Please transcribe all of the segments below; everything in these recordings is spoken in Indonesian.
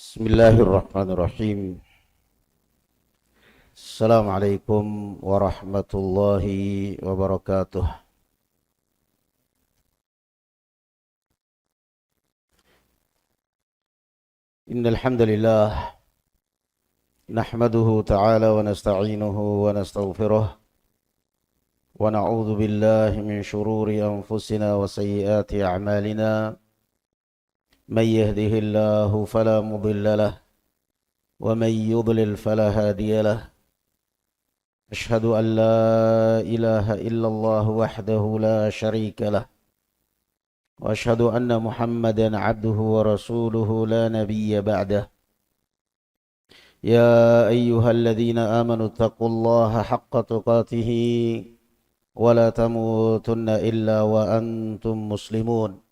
Bismillahirrahmanirrahim. Assalamualaikum warahmatullahi wabarakatuh. Innal hamdalillah nahmaduhu ta'ala wa nasta'inuhu wa nastaghfiruh wa na'udzu billahi min shururi anfusina wa sayyiati a'malina. من يهده الله فلا مضل له ومن يضلل فلا هادي له أشهد أن لا إله إلا الله وحده لا شريك له وأشهد أن محمدا عبده ورسوله لا نبي بعده يا أيها الذين آمنوا اتقوا الله حق تقاته ولا تموتن إلا وأنتم مسلمون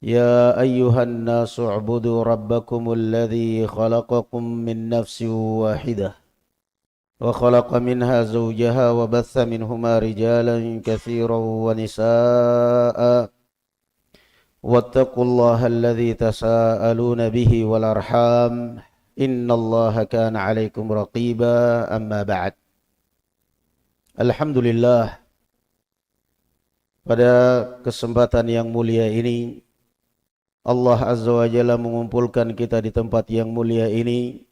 يا أيها الناس اعبدوا ربكم الذي خلقكم من نفس واحدة وخلق منها زوجها وبث منهما رجالا كثيرا ونساء واتقوا الله الذي تساءلون به والأرحام إن الله كان عليكم رقيبا أما بعد. Alhamdulillah, pada kesempatan yang mulia ini Allah Azza wa Jalla mengumpulkan kita di tempat yang mulia ini.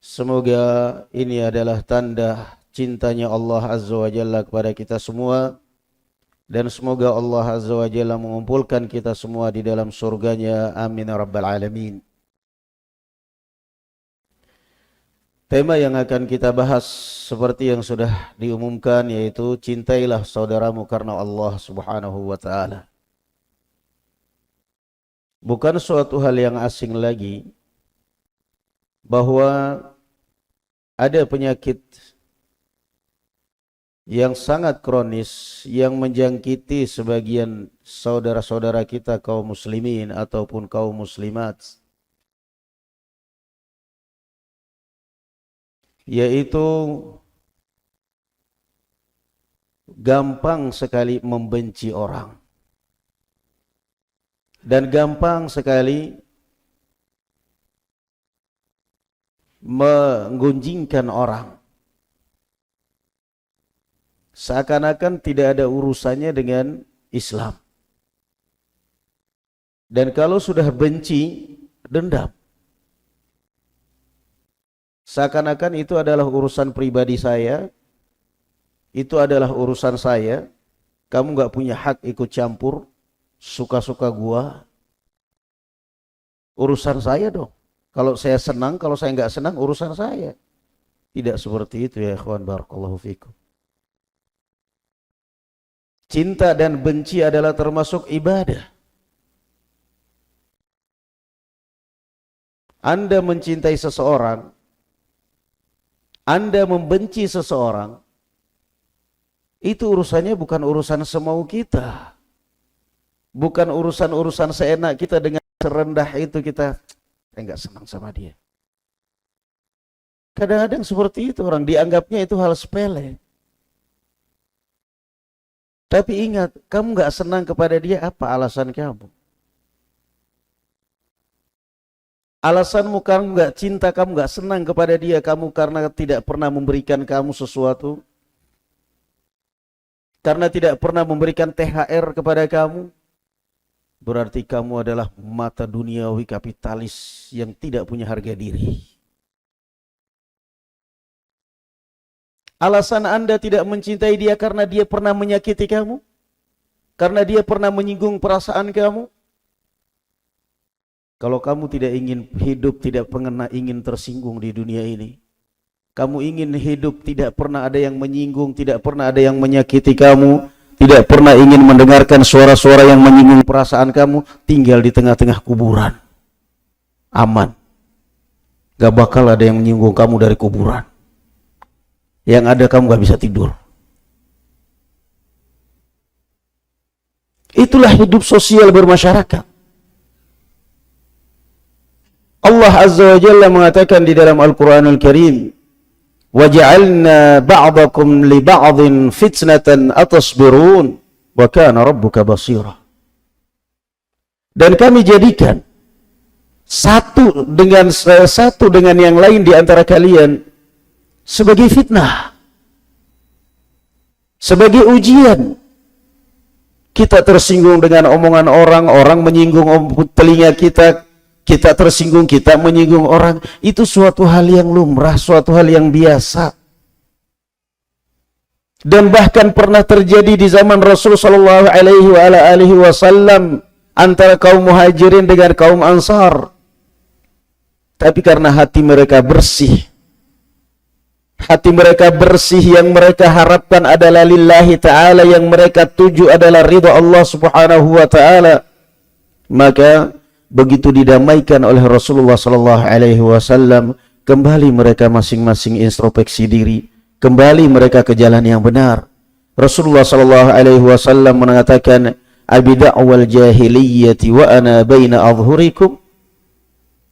Semoga ini adalah tanda cintanya Allah Azza wa Jalla kepada kita semua. Dan semoga Allah Azza wa Jalla mengumpulkan kita semua di dalam surganya. Amin ya rabbal alamin. Tema yang akan kita bahas seperti yang sudah diumumkan, yaitu cintailah saudaramu karena Allah Subhanahu wa ta'ala. Bukan suatu hal yang asing lagi bahwa ada penyakit yang sangat kronis yang menjangkiti sebagian saudara-saudara kita kaum muslimin ataupun kaum muslimat, yaitu gampang sekali membenci orang dan gampang sekali menggunjingkan orang, seakan-akan tidak ada urusannya dengan Islam. Dan kalau sudah benci, dendam, seakan-akan itu adalah urusan pribadi saya, itu adalah urusan saya, kamu gak punya hak ikut campur, suka-suka gua, urusan saya dong. Kalau saya senang, kalau saya nggak senang, urusan saya. Tidak seperti itu ya ikhwan, barakallahu fikum. Cinta dan benci adalah termasuk ibadah. Anda mencintai seseorang, Anda membenci seseorang, itu urusannya bukan urusan semau kita. Bukan urusan-urusan seenak kita dengan serendah itu kita enggak senang sama dia. Kadang-kadang seperti itu, orang dianggapnya itu hal sepele. Tapi ingat, kamu enggak senang kepada dia, apa alasan kamu? Alasanmu kamu enggak cinta, kamu enggak senang kepada dia, kamu karena tidak pernah memberikan kamu sesuatu, karena tidak pernah memberikan THR kepada kamu, berarti kamu adalah mata duniawi kapitalis yang tidak punya harga diri. Alasan Anda tidak mencintai dia karena dia pernah menyakiti kamu? Karena dia pernah menyinggung perasaan kamu? Kalau kamu tidak ingin hidup, tidak pernah ingin tersinggung di dunia ini, kamu ingin hidup tidak pernah ada yang menyinggung, tidak pernah ada yang menyakiti kamu, tidak pernah ingin mendengarkan suara-suara yang menyinggung perasaan kamu, tinggal di tengah-tengah kuburan. Aman. Gak bakal ada yang menyinggung kamu dari kuburan. Yang ada kamu gak bisa tidur. Itulah hidup sosial bermasyarakat. Allah Azza wa Jalla mengatakan di dalam Al-Quranul Karim, وَجَعَلْنَا بَعْضَكُمْ لِبَعْضٍ فِتْنَةً أَتَصْبِرُونَ وَكَانَ رَبُّكَ بَصِيرًا. Dan kami jadikan satu dengan yang lain di antara kalian sebagai fitnah, sebagai ujian. Kita tersinggung dengan omongan orang, orang menyinggung telinga kita, kita tersinggung, kita menyinggung orang. Itu suatu hal yang lumrah, suatu hal yang biasa. Dan bahkan pernah terjadi di zaman Rasul sallallahu alaihi wasallam antara kaum Muhajirin dengan kaum Ansar. Tapi karena hati mereka bersih, hati mereka bersih, yang mereka harapkan adalah lillahi ta'ala, yang mereka tuju adalah ridha Allah subhanahu wa ta'ala, maka begitu didamaikan oleh Rasulullah sallallahu alaihi wasallam, kembali mereka masing-masing introspeksi diri, kembali mereka ke jalan yang benar. Rasulullah sallallahu alaihi wasallam mengatakan, abida'wal jahiliyyati wa ana baina adhhurikum.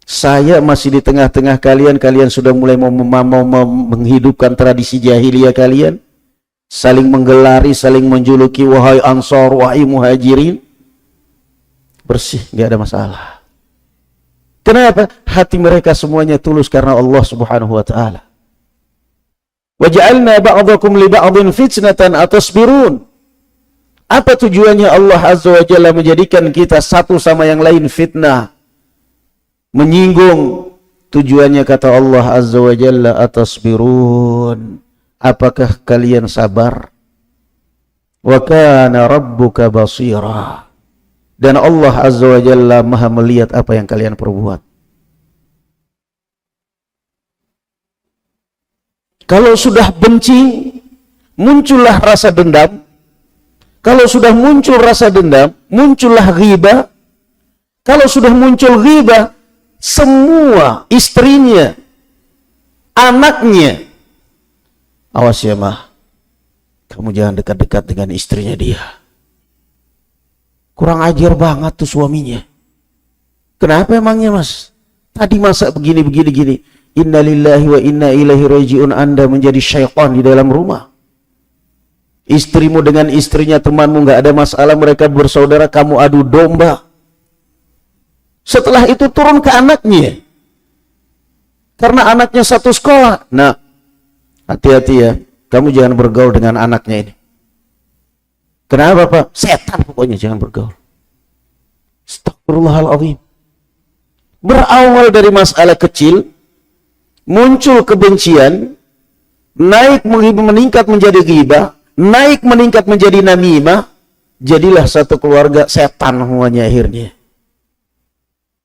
Saya masih di tengah-tengah kalian, kalian sudah mulai mau menghidupkan tradisi jahiliyah kalian, saling menggelari, saling menjuluki wahai Ansar, wahai Muhajirin. Bersih, nggak ada masalah. Kenapa? Hati mereka semuanya tulus karena Allah subhanahu wa ta'ala. Waja'alna ba'dakum li ba'din fitnatan atasbirun. Apa tujuannya Allah azza wa jalla menjadikan kita satu sama yang lain fitnah, menyinggung? Tujuannya kata Allah azza wa jalla, atasbirun, apakah kalian sabar? Wa kana rabbuka basira, dan Allah azza wa jalla maha melihat apa yang kalian perbuat. Kalau sudah benci, muncullah rasa dendam. Kalau sudah muncul rasa dendam, muncullah ghibah. Kalau sudah muncul ghibah, semua istrinya, anaknya, awas ya mah, kamu jangan dekat-dekat dengan istrinya dia. Kurang ajar banget tuh suaminya. Kenapa emangnya mas? Tadi masa begini. Inna lillahi wa inna ilaihi raji'un. Anda menjadi syaitan di dalam rumah. Istrimu dengan istrinya temanmu nggak ada masalah, mereka bersaudara, kamu adu domba. Setelah itu turun ke anaknya, karena anaknya satu sekolah. Nah, hati-hati ya, kamu jangan bergaul dengan anaknya ini. Kenapa Pak? Setan pokoknya, jangan bergaul. Astagfirullahaladzim. Berawal dari masalah kecil, muncul kebencian, naik meningkat menjadi ghibah, naik meningkat menjadi namimah, jadilah satu keluarga setan semuanya akhirnya.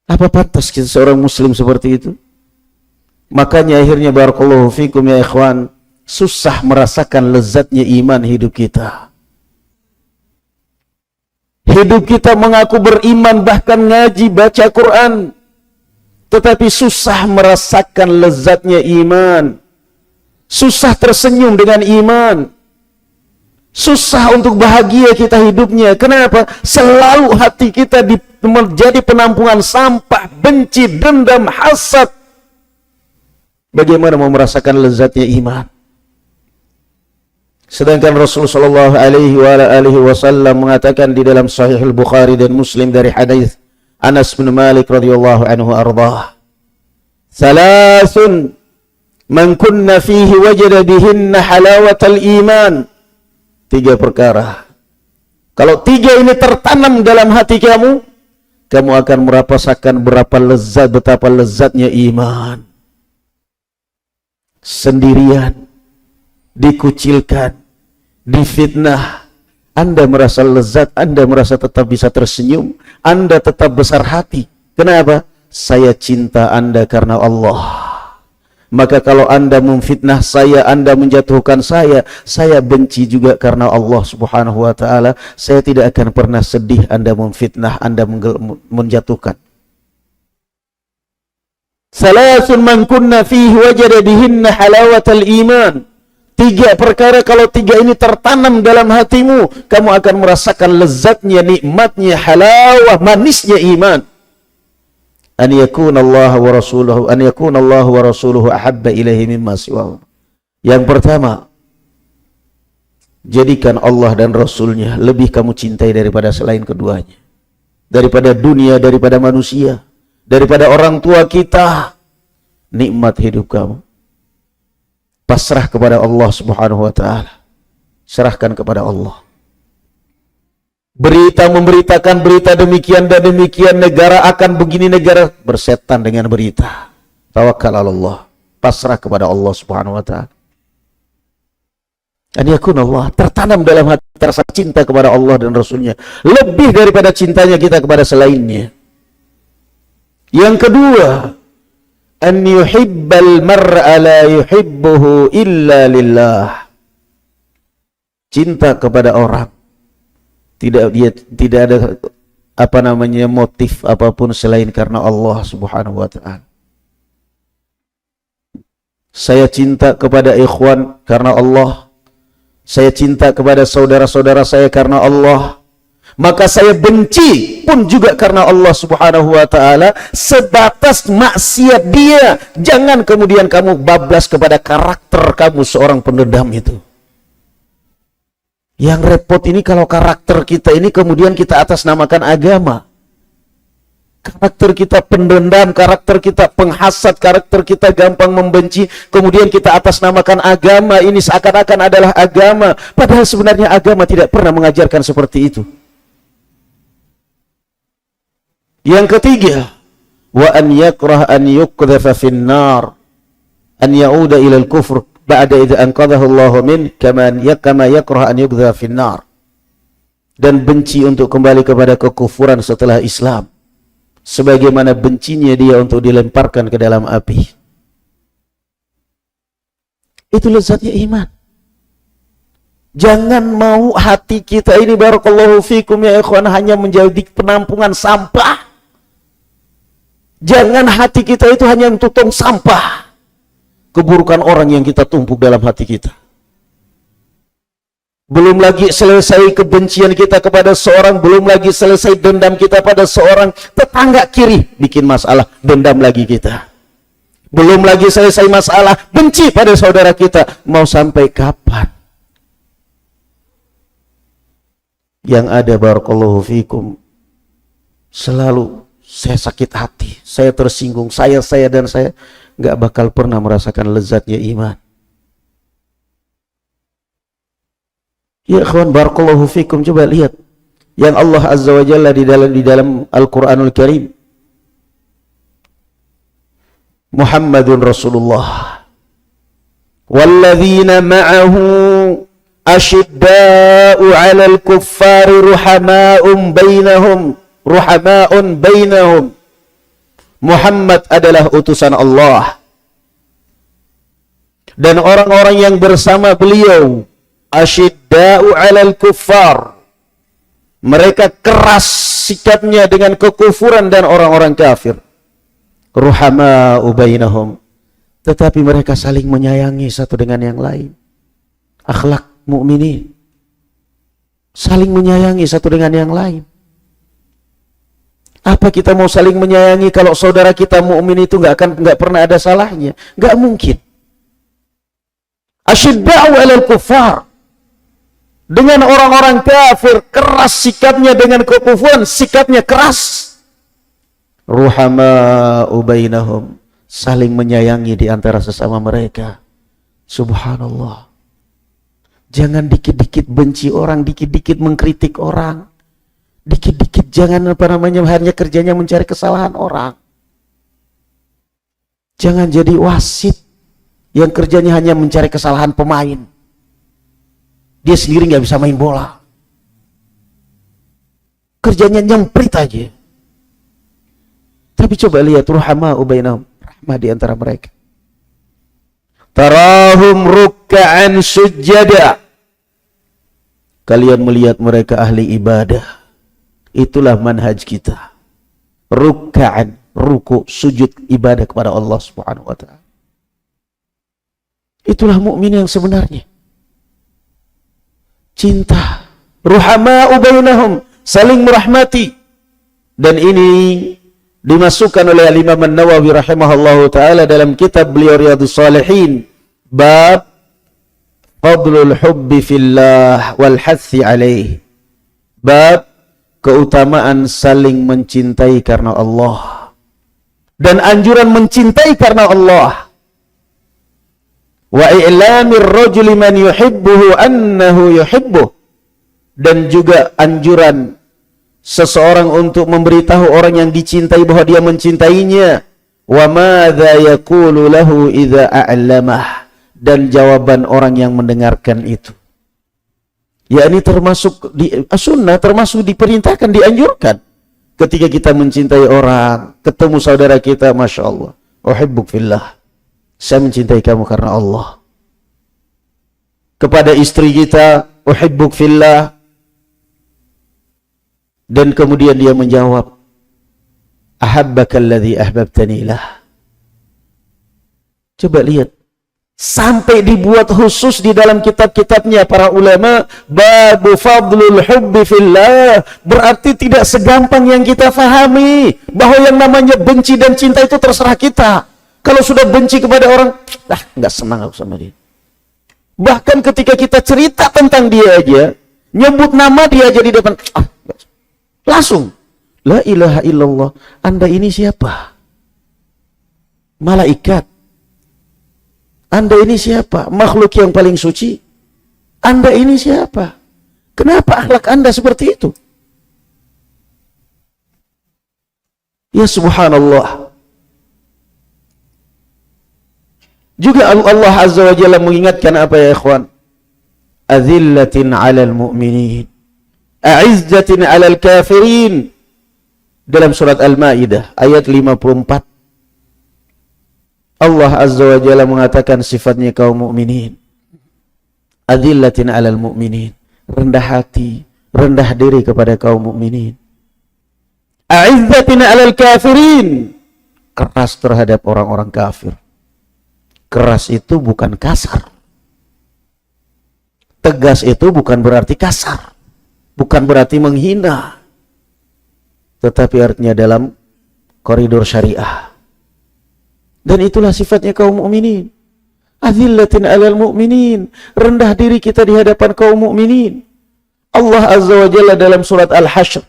Apa pantas kita seorang muslim seperti itu? Makanya akhirnya barakallahu fikum ya ikhwan, susah merasakan lezatnya iman hidup kita. Hidup kita mengaku beriman, bahkan ngaji, baca Quran, tetapi susah merasakan lezatnya iman. Susah tersenyum dengan iman. Susah untuk bahagia kita hidupnya. Kenapa? Selalu hati kita menjadi penampungan sampah, benci, dendam, hasad. Bagaimana mau merasakan lezatnya iman? Sedangkan Rasulullah sallallahu alaihi wasallam mengatakan di dalam Sahih Al-Bukhari dan Muslim dari hadis Anas bin Malik radhiyallahu anhu ardah, "Thalathun man kunna fihi wajada bihinna halawatal iman." 3 perkara. Kalau 3 ini tertanam dalam hati kamu, kamu akan merasakan betapa lezatnya iman. Sendirian, dikucilkan, difitnah, Anda merasa lezat, Anda merasa tetap bisa tersenyum, Anda tetap besar hati. Kenapa? Saya cinta Anda karena Allah. Maka kalau Anda memfitnah saya, Anda menjatuhkan saya benci juga karena Allah subhanahu wa ta'ala. Saya tidak akan pernah sedih Anda memfitnah, Anda menjatuhkan. Salasun man kunna fihi wajada bihinna halawatal iman. 3 perkara, kalau 3 ini tertanam dalam hatimu, kamu akan merasakan lezatnya, nikmatnya, halawah, manisnya iman. An yakuna Allah wa rasuluhu ahabba ilaihi mimma siwahu. Yang pertama, jadikan Allah dan Rasulnya lebih kamu cintai daripada selain keduanya. Daripada dunia, daripada manusia, daripada orang tua kita, nikmat hidup kamu. Pasrah kepada Allah Subhanahu wa taala. Serahkan kepada Allah. Berita memberitakan berita demikian dan demikian, negara akan begini, negara bersetan dengan berita. Tawakkal Allah. Pasrah kepada Allah Subhanahu wa taala. An yakun Allah, tertanam dalam hati rasa cinta kepada Allah dan Rasulnya, lebih daripada cintanya kita kepada selainnya. Yang kedua, an yuhibbal mar'a la yuhibbuhu illa lillah. Cinta kepada orang, tidak ada motif apapun selain karena Allah Subhanahu wa taala. Saya cinta kepada ikhwan karena Allah. Saya cinta kepada saudara-saudara saya karena Allah. Maka saya benci pun juga karena Allah Subhanahu wa taala, sebatas maksiat dia. Jangan kemudian kamu bablas kepada karakter kamu seorang pendendam itu. Yang repot ini kalau karakter kita ini kemudian kita atasnamakan agama. Karakter kita pendendam, karakter kita penghasad, karakter kita gampang membenci, kemudian kita atasnamakan agama, ini seakan-akan adalah agama, padahal sebenarnya agama tidak pernah mengajarkan seperti itu. Yang ketiga, wa an yakrah an yuqdhafa fin nar, an yauda ila al-kufr ba'da idza anqadhahu Allah min kama yakrah an yuqdhafa fin nar. Dan benci untuk kembali kepada kekufuran setelah Islam, sebagaimana bencinya dia untuk dilemparkan ke dalam api. Itu lezatnya iman. Jangan mau hati kita ini, barakallahu fikum ya ikhwan, hanya menjadi penampungan sampah. Jangan hati kita itu hanya untuk tong sampah keburukan orang yang kita tumpuk dalam hati kita. Belum lagi selesai kebencian kita kepada seorang, belum lagi selesai dendam kita pada seorang, tetangga kiri bikin masalah, dendam lagi kita. Belum lagi selesai masalah, benci pada saudara kita. Mau sampai kapan? Yang ada, barakallahu fikum, selalu saya sakit hati, saya tersinggung, saya nggak bakal pernah merasakan lezatnya iman. Ya ikhwan, barakallahu fikum, coba lihat yang Allah Azza wa Jalla di dalam Al-Qur'anul Karim. Muhammadun Rasulullah walladzina ma'ahu asyidda'u 'alal kuffari ruhama'un bainahum. Muhammad adalah utusan Allah, dan orang-orang yang bersama beliau asyidda'u 'alal kuffar, mereka keras sikapnya dengan kekufuran dan orang-orang kafir. Ruhama'u bainahum, tetapi mereka saling menyayangi satu dengan yang lain. Akhlak mukminin, saling menyayangi satu dengan yang lain. Apa kita mau saling menyayangi kalau saudara kita mukmin itu nggak pernah ada salahnya? Nggak mungkin. Asyidda'u 'alal kuffar, dengan orang-orang kafir keras sikapnya, dengan kekufuran sikapnya keras. Ruhama'u bainahum, saling menyayangi di antara sesama mereka. Subhanallah. Jangan dikit-dikit benci orang, dikit-dikit mengkritik orang, dikit-dikit jangan hanya kerjanya mencari kesalahan orang. Jangan jadi wasit yang kerjanya hanya mencari kesalahan pemain. Dia sendiri nggak bisa main bola, kerjanya nyemprit aja. Tapi coba lihat, ruhama'u bainahum, rahmah di antara mereka. Tarahum rukka'an sujada, kalian melihat mereka ahli ibadah. Itulah manhaj kita. Rukka'an, ruku, sujud, ibadah kepada Allah Subhanahu wa ta'ala. Itulah mukmin yang sebenarnya. Cinta. Ruhama'u bainahum, saling merahmati. Dan ini dimasukkan oleh Imam An-Nawawi rahimahullahu ta'ala dalam kitab beliau Riyadhus Shalihin, bab fadlul hubbi fillah wal hathi alaih, bab keutamaan saling mencintai karena Allah dan anjuran mencintai karena Allah. Wa i'lamir rajuli man yuhibbuhu annahu yuhibbuh, dan juga anjuran seseorang untuk memberitahu orang yang dicintai bahwa dia mencintainya. Wa madza yaqulu lahu idza a'lamah, dan jawaban orang yang mendengarkan itu. Ya, ini termasuk di sunnah, termasuk diperintahkan, dianjurkan. Ketika kita mencintai orang, ketemu saudara kita, Masya Allah, uhibbuk fillah, saya mencintai kamu karena Allah. Kepada istri kita, uhibbuk fillah, dan kemudian dia menjawab, ahabbakal ladzi ahbabtani lah. Coba lihat, sampai dibuat khusus di dalam kitab-kitabnya para ulama, babu fadlul hubbi fillah. Berarti tidak segampang yang kita fahami, bahwa yang namanya benci dan cinta itu terserah kita. Kalau sudah benci kepada orang, nggak senang aku sama dia. Bahkan ketika kita cerita tentang dia aja, nyebut nama dia aja di depan, langsung, la ilaha illallah, Anda ini siapa? Malaikat. Anda ini siapa? Makhluk yang paling suci. Anda ini siapa? Kenapa akhlak Anda seperti itu? Ya subhanallah. Juga Allah Azza wa Jalla mengingatkan apa ya ikhwan? Azillatin 'alal mu'minin, a'izzatin 'alal kafirin. Dalam surat Al-Maidah ayat 54. Allah Azza wa Jalla mengatakan sifatnya kaum mukminin. Adzillatin 'alal mu'minin, rendah hati, rendah diri kepada kaum mukminin. A'izzatin 'alal kafirin, keras terhadap orang-orang kafir. Keras itu bukan kasar. Tegas itu bukan berarti kasar, bukan berarti menghina, tetapi artinya dalam koridor syariah. Dan itulah sifatnya kaum mukminin. Azillatin 'alal mu'minin, rendah diri kita di hadapan kaum mukminin. Allah Azza wa Jalla dalam surat Al-Hasyr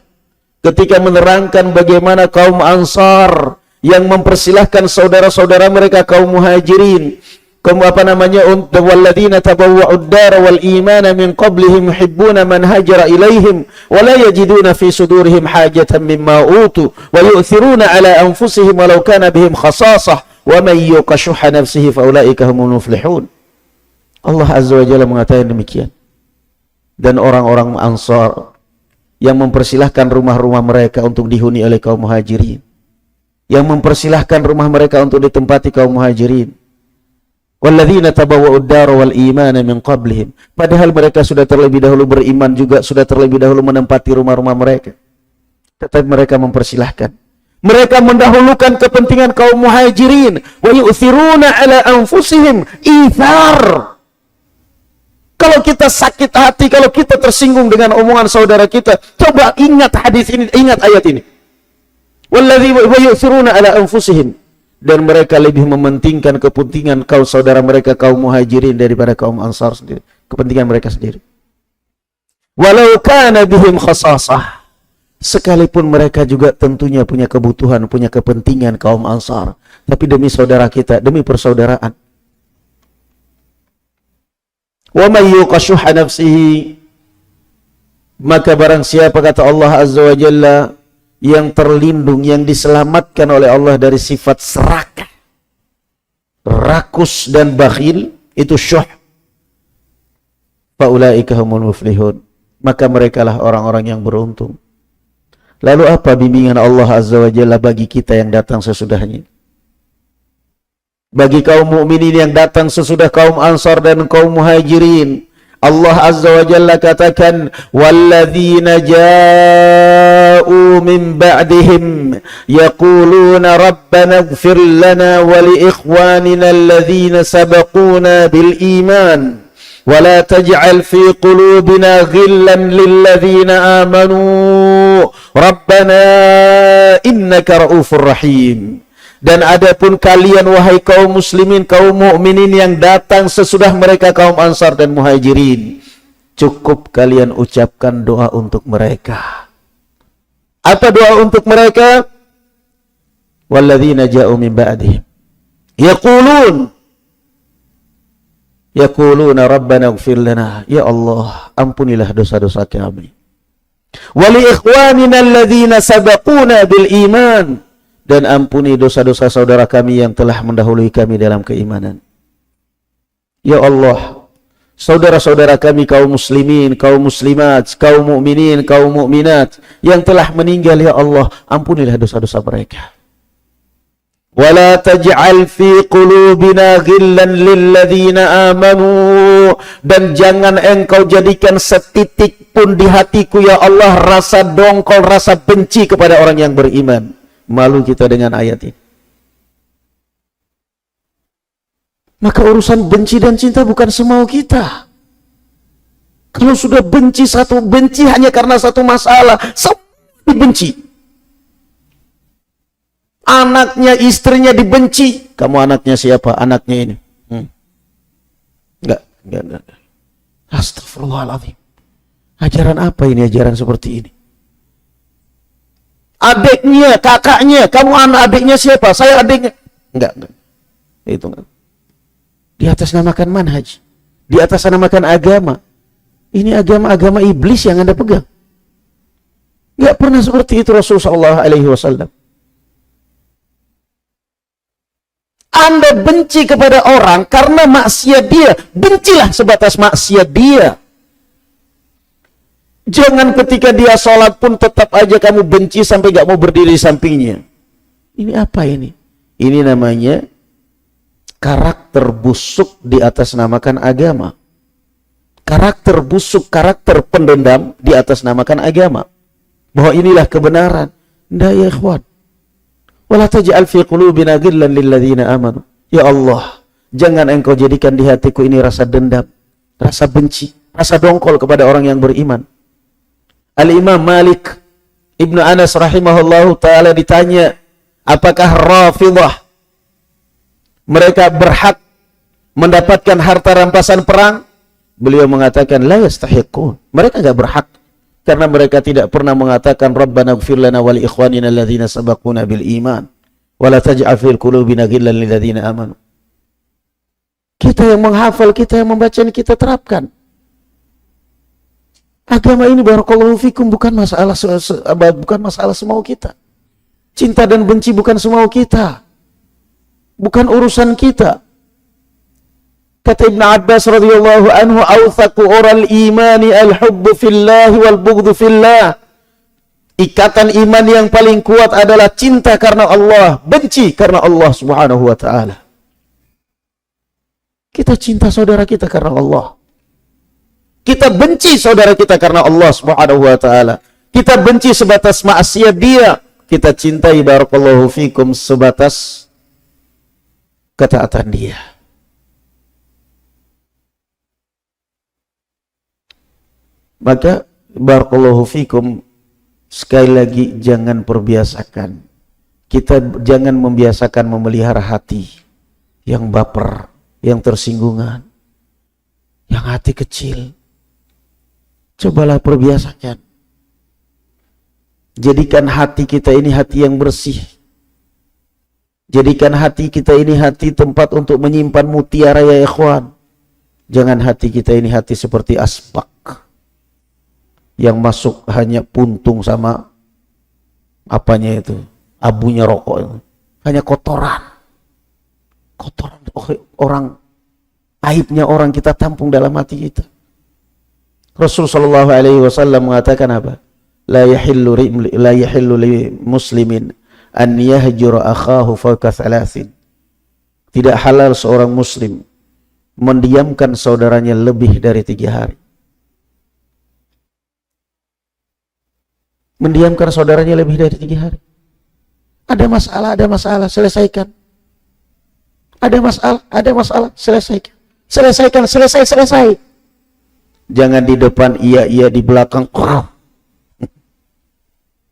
ketika menerangkan bagaimana kaum Ansar yang mempersilahkan saudara-saudara mereka kaum Muhajirin, kaum walladzina tabawwa'ud dar wal imana min qablihim yuhibbuna man hajara ilaihim wa la yajiduna fi sudurihim hajatan mimma utu wa yu'thiruna ala anfusihim walau kana bihim khasasah wa man yuqa shuhha nafsihi fa ulaika humul muflihun. Allah Azza wa Jalla mengatakan demikian. Dan orang-orang Ansar yang mempersilahkan rumah-rumah mereka untuk dihuni oleh kaum Muhajirin, yang mempersilahkan rumah mereka untuk ditempati kaum Muhajirin. Walladzina tabawwa'ud dar wal imana min qablihim, padahal mereka sudah terlebih dahulu beriman juga, sudah terlebih dahulu menempati rumah-rumah mereka, tetapi mereka mempersilahkan. Mereka mendahulukan kepentingan kaum Muhajirin. Wa yu'thiruna ala anfusihim, ithar. Kalau kita sakit hati, kalau kita tersinggung dengan omongan saudara kita, coba ingat hadis ini, ingat ayat ini. Walladzina yu'thiruna ala anfusihim, dan mereka lebih mementingkan kepentingan kaum saudara mereka kaum Muhajirin daripada kaum Ansar sendiri, kepentingan mereka sendiri. Walau kana bihim khasasah, sekalipun mereka juga tentunya punya kebutuhan, punya kepentingan kaum Ansar, tapi demi saudara kita, demi persaudaraan. Wa may yuqa shuhha nafsihi, maka barang siapa, kata Allah Azza wa Jalla, yang terlindung, yang diselamatkan oleh Allah dari sifat serakah, rakus dan bakhil, itu syuh, fa ulaika humul muflihun, maka merekalah orang-orang yang beruntung. Lalu apa bimbingan Allah Azza wa Jalla bagi kita yang datang sesudahnya? Bagi kaum mukminin yang datang sesudah kaum Ansar dan kaum Muhajirin, Allah Azza wa Jalla katakan, walladzina ja'u min ba'dihim yaquluna rabbana ighfir lana wa li ikhwanina alladhina sabaquna bil iman wa la taj'al fi qulubina ghillan lil ladzina amanu rabbana innaka ra'ufur rahim. Dan adapun kalian wahai kaum muslimin, kaum mukminin yang datang sesudah mereka kaum Ansar dan Muhajirin, cukup kalian ucapkan doa untuk mereka. Apa doa untuk mereka? walladzina ja'u min ba'dihim yaquluna rabbana ighfir lana, ya Allah ampunilah dosa-dosa kami, wa li ikhwanina alladzina sabaquna bil iman, dan ampuni dosa-dosa saudara kami yang telah mendahului kami dalam keimanan. Ya Allah, saudara-saudara kami kaum muslimin, kaum muslimat, kaum mukminin, kaum mukminat yang telah meninggal, ya Allah ampunilah dosa-dosa mereka. Wala taj'al fi qulubina ghillan lilladzina amanu, dan jangan engkau jadikan setitik pun di hatiku ya Allah rasa dongkol, rasa benci kepada orang yang beriman. Malu kita dengan ayat ini. Maka urusan benci dan cinta bukan semau kita. Kalau sudah benci hanya karena satu masalah, semua dibenci. Anaknya, istrinya dibenci. Kamu anaknya siapa? Anaknya ini. Enggak. Astagfirullahaladzim. Ajaran apa ini? Ajaran seperti ini. Adiknya, kakaknya. Kamu anak adiknya siapa? Saya adiknya. Enggak. Itu enggak. Di atas namakan manhaj. Di atas namakan agama. Ini agama iblis yang Anda pegang. Enggak pernah seperti itu Rasulullah SAW. Anda benci kepada orang karena maksiat dia, bencilah sebatas maksiat dia. Jangan ketika dia sholat pun tetap aja kamu benci sampai gak mau berdiri di sampingnya. Ini apa ini? Ini namanya karakter busuk di atas namakan agama. Karakter busuk, karakter pendendam di atas namakan agama. Bahwa inilah kebenaran. Nggak ya ikhwan. Wala taj'al fi qulubina ghillan lilladzina amanu. Ya Allah, jangan engkau jadikan di hatiku ini rasa dendam, rasa benci, rasa dongkol kepada orang yang beriman. Al-Imam Malik Ibnu Anas rahimahullahu ta'ala ditanya, apakah Rafidhah mereka berhak mendapatkan harta rampasan perang? Beliau mengatakan, la yastahiqun. Mereka enggak berhak. Karena mereka tidak pernah mengatakan Rabbana ighfir lana wa li ikhwanina alladzina sabaquna bil iman wa la taj'al fil qulubina ghillan lil ladzina amanu. Kita yang menghafal, kita yang membaca, kita terapkan. Agama ini barakallahu fikum bukan masalah semau kita. Cinta dan benci bukan semau kita. Bukan urusan kita. Kata Ibn Abbas radhiyallahu anhu, awthaqu ural imani al-hubbu fillahi wal bughdhu fillah. Ikatan iman yang paling kuat adalah cinta karena Allah, benci karena Allah Subhanahu wa taala. Kita cinta saudara kita karena Allah. Kita benci saudara kita karena Allah Subhanahu wa taala. Kita benci sebatas maksiat dia, kita cintai barakallahu fikum sebatas ketaatan dia. Maka barakallahu fikum, sekali lagi jangan perbiasakan. Kita jangan membiasakan memelihara hati yang baper, yang tersinggungan, yang hati kecil. Cobalah perbiasakan. Jadikan hati kita ini hati yang bersih. Jadikan hati kita ini hati tempat untuk menyimpan mutiara ya ikhwan. Jangan hati kita ini hati seperti asbak yang masuk hanya puntung sama apanya itu, abunya rokok itu. Hanya kotoran orang, aibnya orang kita tampung dalam hati kita. Rasul sallallahu alaihi wasallam mengatakan apa? La yahillu li muslimin an yahjura akhahu fawqa thalathin. Tidak halal seorang muslim mendiamkan saudaranya lebih dari 3 hari. Mendiamkan saudaranya lebih dari 3 hari. Ada masalah, selesaikan. Ada masalah, selesaikan. Selesai. Jangan di depan iya, di belakang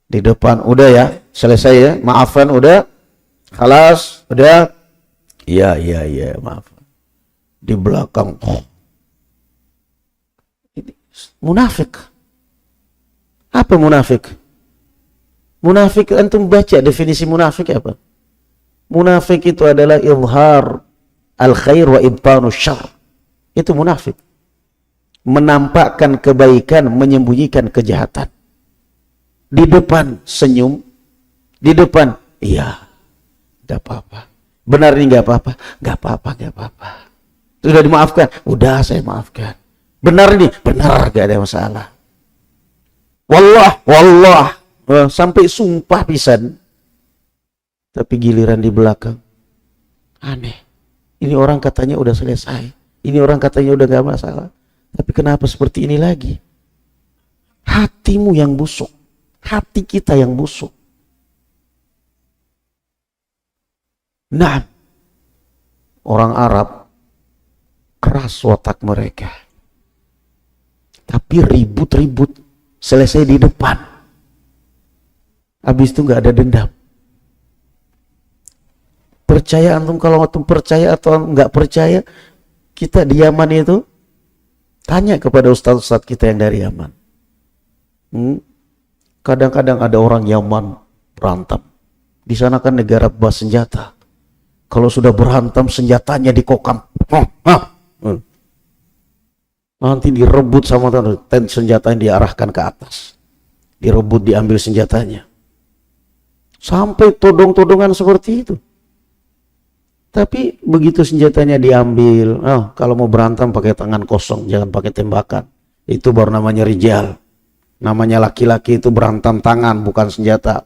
di depan udah ya, selesai ya, maafan udah, khalas, udah, iya, maaf. Di belakang munafik. Apa munafik? Munafik, antum baca definisi munafik apa? Munafik itu adalah izhar al-khair wa ibtanu syarr. Itu munafik. Menampakkan kebaikan, menyembunyikan kejahatan. Di depan senyum, di depan iya, enggak apa-apa. Benar ini enggak apa-apa, enggak apa-apa, enggak apa-apa. Sudah dimaafkan, udah saya maafkan. Benar ini, benar, enggak ada masalah. Wallah, sampai sumpah pisan. Tapi giliran di belakang, aneh. Ini orang katanya udah selesai. Ini orang katanya udah gak masalah. Tapi kenapa seperti ini lagi? Hatimu yang busuk. Hati kita yang busuk. Nah, orang Arab keras watak mereka. Tapi ribut-ribut selesai di depan. Habis itu gak ada dendam. Percaya antum, kalau antum percaya atau nggak percaya, kita di Yaman itu tanya kepada ustadz-ustadz kita yang dari Yaman. Kadang-kadang ada orang Yaman berantem. Di sana kan negara bawa senjata. Kalau sudah berantem senjatanya dikokang. Nanti direbut sama senjatanya diarahkan ke atas. Direbut, diambil senjatanya. Sampai todong-todongan seperti itu. Tapi begitu senjatanya diambil, kalau mau berantem pakai tangan kosong, jangan pakai tembakan. Itu baru namanya rijal. Namanya laki-laki itu berantem tangan, bukan senjata.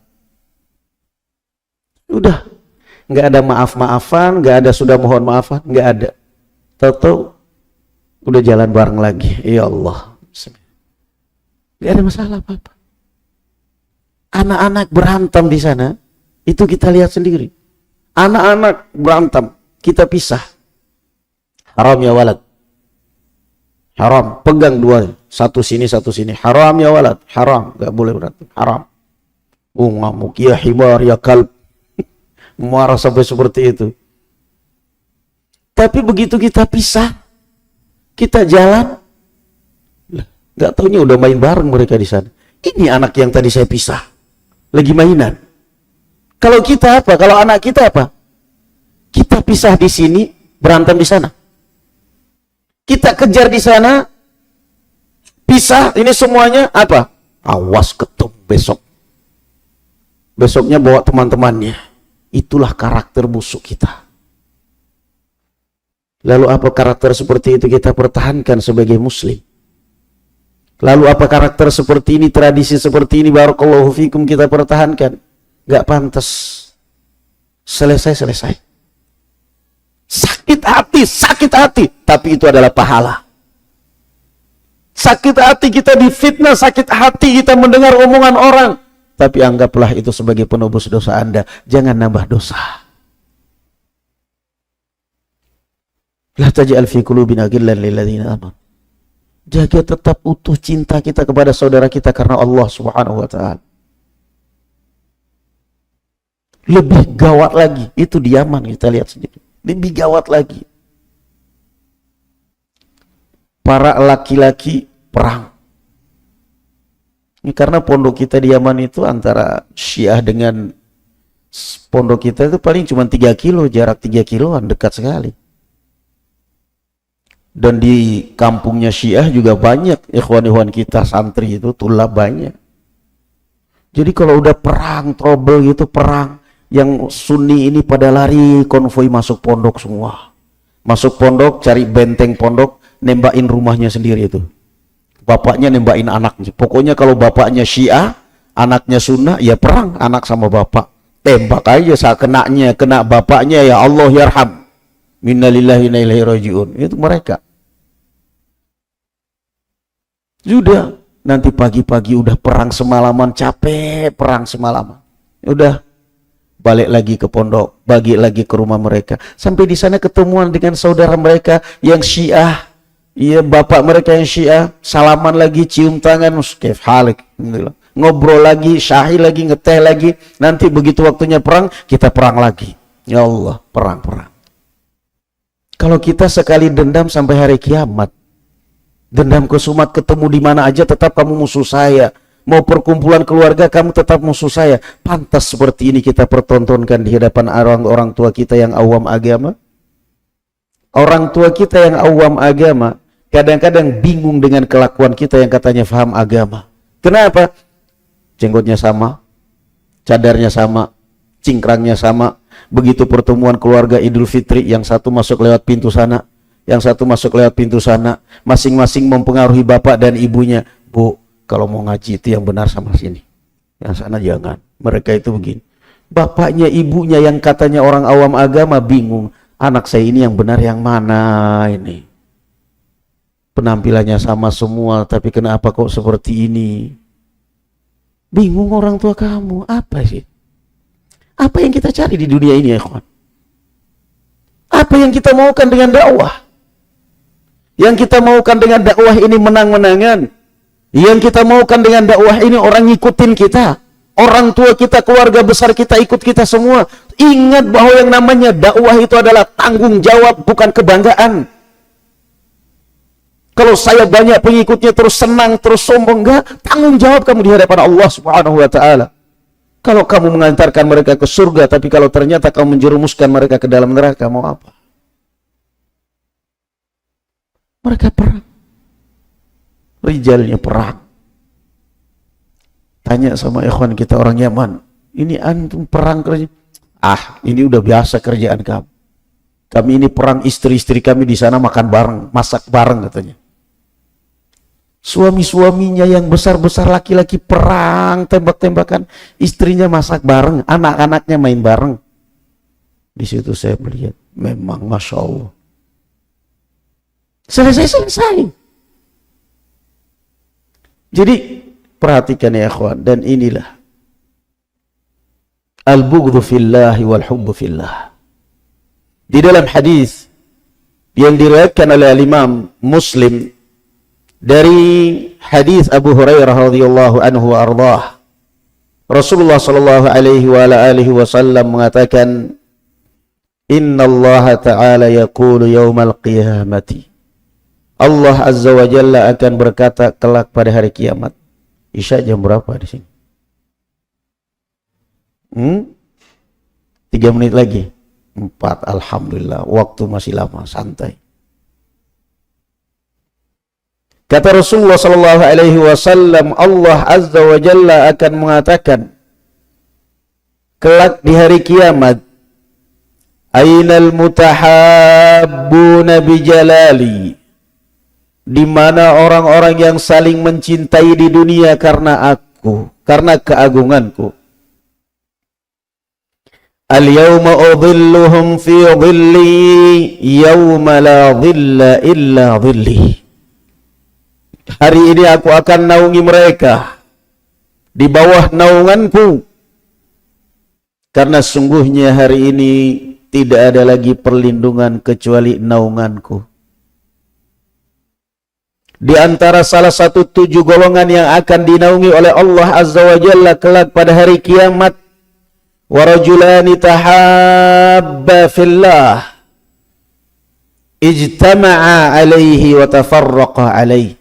Udah, nggak ada maaf-maafan, nggak ada sudah mohon maafan, nggak ada. Tahu-tahu udah jalan bareng lagi. Ya Allah, nggak ada masalah apa-apa. Anak-anak berantem di sana, itu kita lihat sendiri. Anak-anak berantem, kita pisah. Haram ya walad. Haram, pegang dua, satu sini satu sini. Haram ya walad, haram, gak boleh berantem, haram. Ngamuk, ya himar, ya kalb. Marah sampai seperti itu. Tapi begitu kita pisah, kita jalan, gak taunya udah main bareng mereka di sana. Ini anak yang tadi saya pisah, lagi mainan. Kalau kita apa? Kalau anak kita apa? Kita pisah di sini, berantem di sana. Kita kejar di sana, pisah, ini semuanya apa? Awas ketum besok. Besoknya bawa teman-temannya. Itulah karakter busuk kita. Lalu apa karakter seperti itu kita pertahankan sebagai muslim? Lalu apa karakter seperti ini, tradisi seperti ini, barakallahu fikum, kita pertahankan? Gak pantas. Selesai. Sakit hati, tapi itu adalah pahala. Sakit hati kita difitnah, sakit hati kita mendengar omongan orang, tapi anggaplah itu sebagai penebus dosa Anda. Jangan nambah dosa. La taj'al fi qulubina ghillan lil ladzina amanu. Jaga tetap utuh cinta kita kepada saudara kita karena Allah Subhanahu wa taala. Lebih gawat lagi, itu di Yaman kita lihat sendiri. Lebih gawat lagi. Para laki-laki perang. Ini karena pondok kita di Yaman itu antara Syiah dengan pondok kita itu paling cuma 3 kilo, jarak 3 kiloan, dekat sekali. Dan di kampungnya Syiah juga banyak ikhwan-ikhwan kita santri itu, tulab banyak. Jadi kalau udah perang, trouble gitu, perang, yang Sunni ini pada lari konvoi masuk pondok semua. Masuk pondok, cari benteng pondok, nembakin rumahnya sendiri itu. Bapaknya nembakin anaknya. Pokoknya kalau bapaknya Syiah, anaknya Sunnah, ya perang anak sama bapak. Tembak aja saat kenanya, kena bapaknya, ya Allah yarham. Minna lillahi wa inna ilaihi raji'un. Itu mereka. Sudah, nanti pagi-pagi udah perang semalaman, capek perang semalaman. Udah balik lagi ke pondok, bagi lagi ke rumah mereka. Sampai di sana ketemuan dengan saudara mereka yang Syiah. Iya, bapak mereka yang Syiah, salaman lagi, cium tangan, kif halik, ngobrol lagi, syahi lagi, ngeteh lagi. Nanti begitu waktunya perang, kita perang lagi. Ya Allah, perang-perang. Kalau kita sekali dendam sampai hari kiamat, dendam kesumat, ketemu di mana aja tetap kamu musuh saya. mau perkumpulan keluarga kamu tetap musuh saya. Pantas seperti ini kita pertontonkan di hadapan orang tua kita yang awam agama. Orang tua kita yang awam agama kadang-kadang bingung dengan kelakuan kita yang katanya paham agama. Kenapa? Jenggotnya sama, cadarnya sama, cingkrangnya sama. Begitu pertemuan keluarga Idul Fitri, yang satu masuk lewat pintu sana, yang satu masuk lewat pintu sana, masing-masing mempengaruhi bapak dan ibunya. Bu, kalau mau ngaji itu yang benar sama sini, yang sana jangan. Mereka itu begini. Bapaknya, ibunya yang katanya orang awam agama bingung. Anak saya ini yang benar yang mana ini? Penampilannya sama semua, tapi kenapa kok seperti ini? Bingung orang tua kamu. Apa sih? Apa yang kita cari di dunia ini ya kawan? Apa yang kita maukan dengan dakwah? Yang kita maukan dengan dakwah ini menang-menangan. Yang kita maukan dengan dakwah ini orang ngikutin kita. Orang tua kita, keluarga besar kita ikut kita semua. Ingat bahwa yang namanya dakwah itu adalah tanggung jawab, bukan kebanggaan. Kalau saya banyak pengikutnya terus senang, terus sombong, enggak. Tanggung jawab kamu di hadapan Allah Subhanahu wa ta'ala. Kalau kamu mengantarkan mereka ke surga, tapi kalau ternyata kamu menjerumuskan mereka ke dalam neraka, mau apa? Mereka perang. Rijalnya perang. Tanya sama ikhwan kita orang Yaman, ini antum perang kerja? Ini udah biasa kerjaan kamu. Kami ini perang, istri-istri kami di sana makan bareng, masak bareng katanya. Suami-suaminya yang besar-besar laki-laki perang, tembak-tembakan, istrinya masak bareng, anak-anaknya main bareng. Di situ saya melihat, memang Masya Allah. Selesai. Jadi perhatikan ya akhwan, dan inilah al-bughdhu fillahi wal hubbu fillah. Di dalam hadis yang diriwayatkan oleh Imam Muslim dari hadis Abu Hurairah radhiyallahu anhu wa ardhah, Rasulullah sallallahu alaihi wa ala alihi wasallam mengatakan, Inna Allah ta'ala yaqulu yawmal qiyamati, Allah azza wa jalla akan berkata kelak pada hari kiamat. Isya jam berapa di sini? 3 menit lagi. 4, alhamdulillah, waktu masih lama, santai. Kata Rasulullah sallallahu alaihi wasallam, Allah azza wa jalla akan mengatakan kelak di hari kiamat, Ainal mutahabbuna bijalali, di mana orang-orang yang saling mencintai di dunia karena aku, karena keagunganku. Al-yawma udhilluhum fi dhilli yawma la dhilla illa dhilli. Hari ini aku akan naungi mereka di bawah naunganku, karena sungguhnya hari ini tidak ada lagi perlindungan kecuali naunganku. Di antara salah satu 7 golongan yang akan dinaungi oleh Allah azza wa jalla kelak pada hari kiamat, warajulani tahabba fillah ijtama'a alaihi wa tafarraqa alaihi.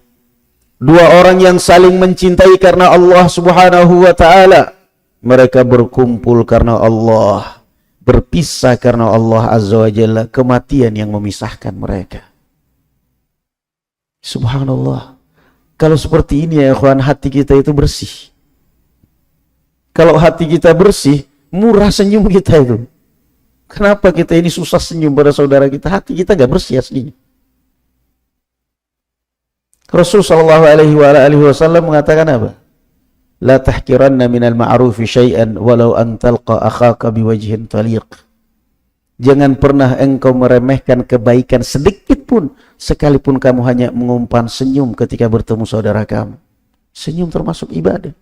2 orang yang saling mencintai karena Allah subhanahu wa ta'ala. Mereka berkumpul karena Allah, berpisah karena Allah azza wa jalla. Kematian yang memisahkan mereka. Subhanallah. Kalau seperti ini ya ikhwan, hati kita itu bersih. Kalau hati kita bersih, murah senyum kita itu. Kenapa kita ini susah senyum pada saudara kita? Hati kita gak bersih aslinya. Rasul sallallahu alaihi wasallam mengatakan apa? La tahkiranna minal ma'rufi syai'an walau an talqa akhaka biwajhin taliq. Jangan pernah engkau meremehkan kebaikan sedikit pun, sekalipun kamu hanya mengumpan senyum ketika bertemu saudara kamu. Senyum termasuk ibadah.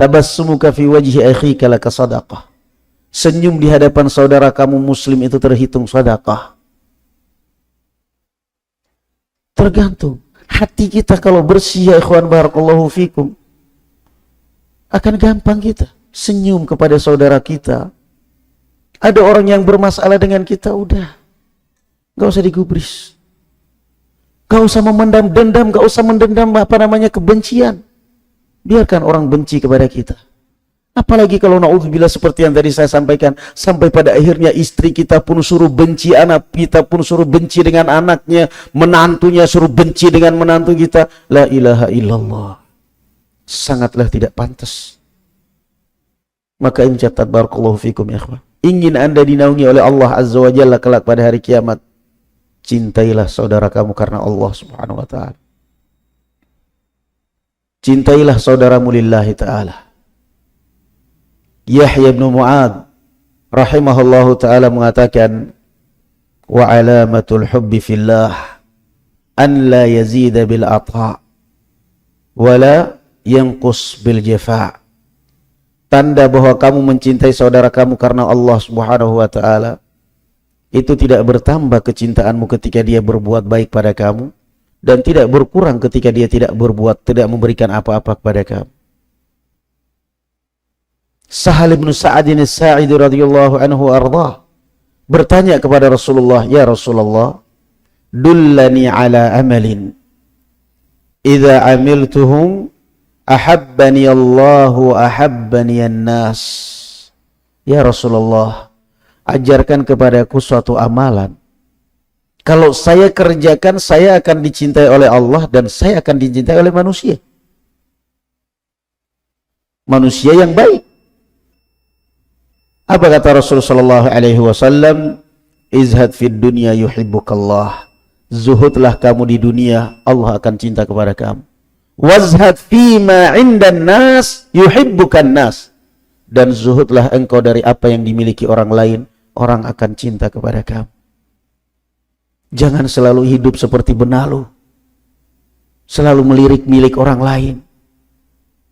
Tabassumuka fi wajhi akhika laka sadaqah. Senyum di hadapan saudara kamu muslim itu terhitung sedekah. Tergantung hati kita kalau bersih ya ikhwan barakallahu fikum, akan gampang kita senyum kepada saudara kita. Ada orang yang bermasalah dengan kita, udah gak usah digubris, gak usah memendam dendam, gak usah mendendam kebencian. Biarkan orang benci kepada kita. Apalagi kalau naudzubillah seperti yang tadi saya sampaikan, sampai pada akhirnya istri kita pun suruh benci, anak kita pun suruh benci dengan anaknya, menantunya suruh benci dengan menantu kita. La ilaha illallah. Sangatlah tidak pantas. Maka ini catat, barakallahu fikum ya akhwat. Ingin Anda dinaungi oleh Allah Azza wa Jalla kelak pada hari kiamat, cintailah saudara kamu karena Allah Subhanahu wa ta'ala. Cintailah saudaramu lillahi ta'ala. Yahya bin Mu'ad rahimahullahu ta'ala mengatakan, wa alamatul hubbi fillah an la yazida bil ata' wa la yanqus bil jafa'. Tanda bahwa kamu mencintai saudara kamu karena Allah Subhanahu wa ta'ala, itu tidak bertambah kecintaanmu ketika dia berbuat baik pada kamu, dan tidak berkurang ketika dia tidak memberikan apa-apa kepada kamu. Sahal bin Sa'adin As-Sa'idi radhiyallahu anhu ardah bertanya kepada Rasulullah, ya Rasulullah, dullani ala amalin idza amiltuhum ahabbani Allahu ahabbani an-nas. Ya Rasulullah, ajarkan kepadaku suatu amalan, kalau saya kerjakan saya akan dicintai oleh Allah dan saya akan dicintai oleh manusia. Manusia yang baik. Apa kata Rasulullah sallallahu alaihi wasallam? Izhad fid dunya yuhibbukallah. Zuhudlah kamu di dunia, Allah akan cinta kepada kamu. Wazhad fima 'indan nas yuhibbukan nas. Dan zuhudlah engkau dari apa yang dimiliki orang lain, orang akan cinta kepada kamu. Jangan selalu hidup seperti benalu, selalu melirik milik orang lain,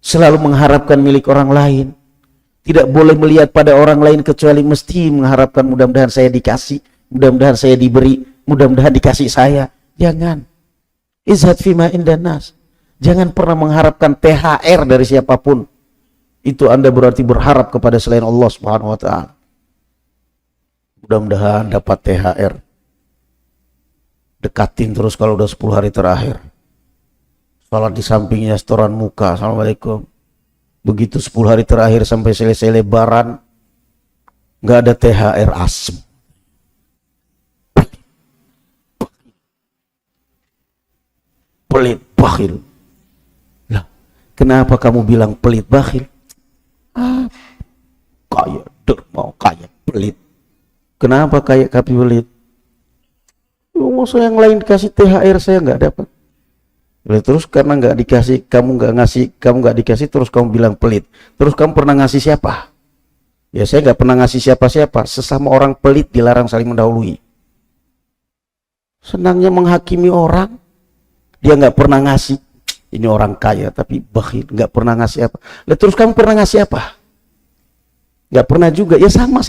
selalu mengharapkan milik orang lain. Tidak boleh melihat pada orang lain kecuali mesti mengharapkan mudah-mudahan saya dikasih, mudah-mudahan saya diberi, mudah-mudahan dikasih saya. Jangan. Izhad fima indan nas. Jangan pernah mengharapkan THR dari siapapun. Itu Anda berarti berharap kepada selain Allah Subhanahu wa ta'ala. Mudah-mudahan dapat THR. Dekatin terus kalau udah 10 hari terakhir. Salat di sampingnya, setoran muka, assalamualaikum. Begitu 10 hari terakhir sampai selesai lebaran, nggak ada THR, asem. Pelit, bakhil. Lah, kenapa kamu bilang pelit, bakhil? Kaya, dermawan, kaya, pelit. Kenapa kaya tapi pelit? Masa yang lain kasih THR saya nggak dapat. Terus karena nggak dikasih, kamu nggak dikasih, terus kamu bilang pelit. Terus kamu pernah ngasih siapa? Ya saya nggak pernah ngasih siapa-siapa. Sesama orang pelit dilarang saling mendahului. Senangnya menghakimi orang, dia nggak pernah ngasih. Ini orang kaya tapi bakhil, nggak pernah ngasih apa. Lalu terus kamu pernah ngasih apa? Nggak pernah juga. Ya sama.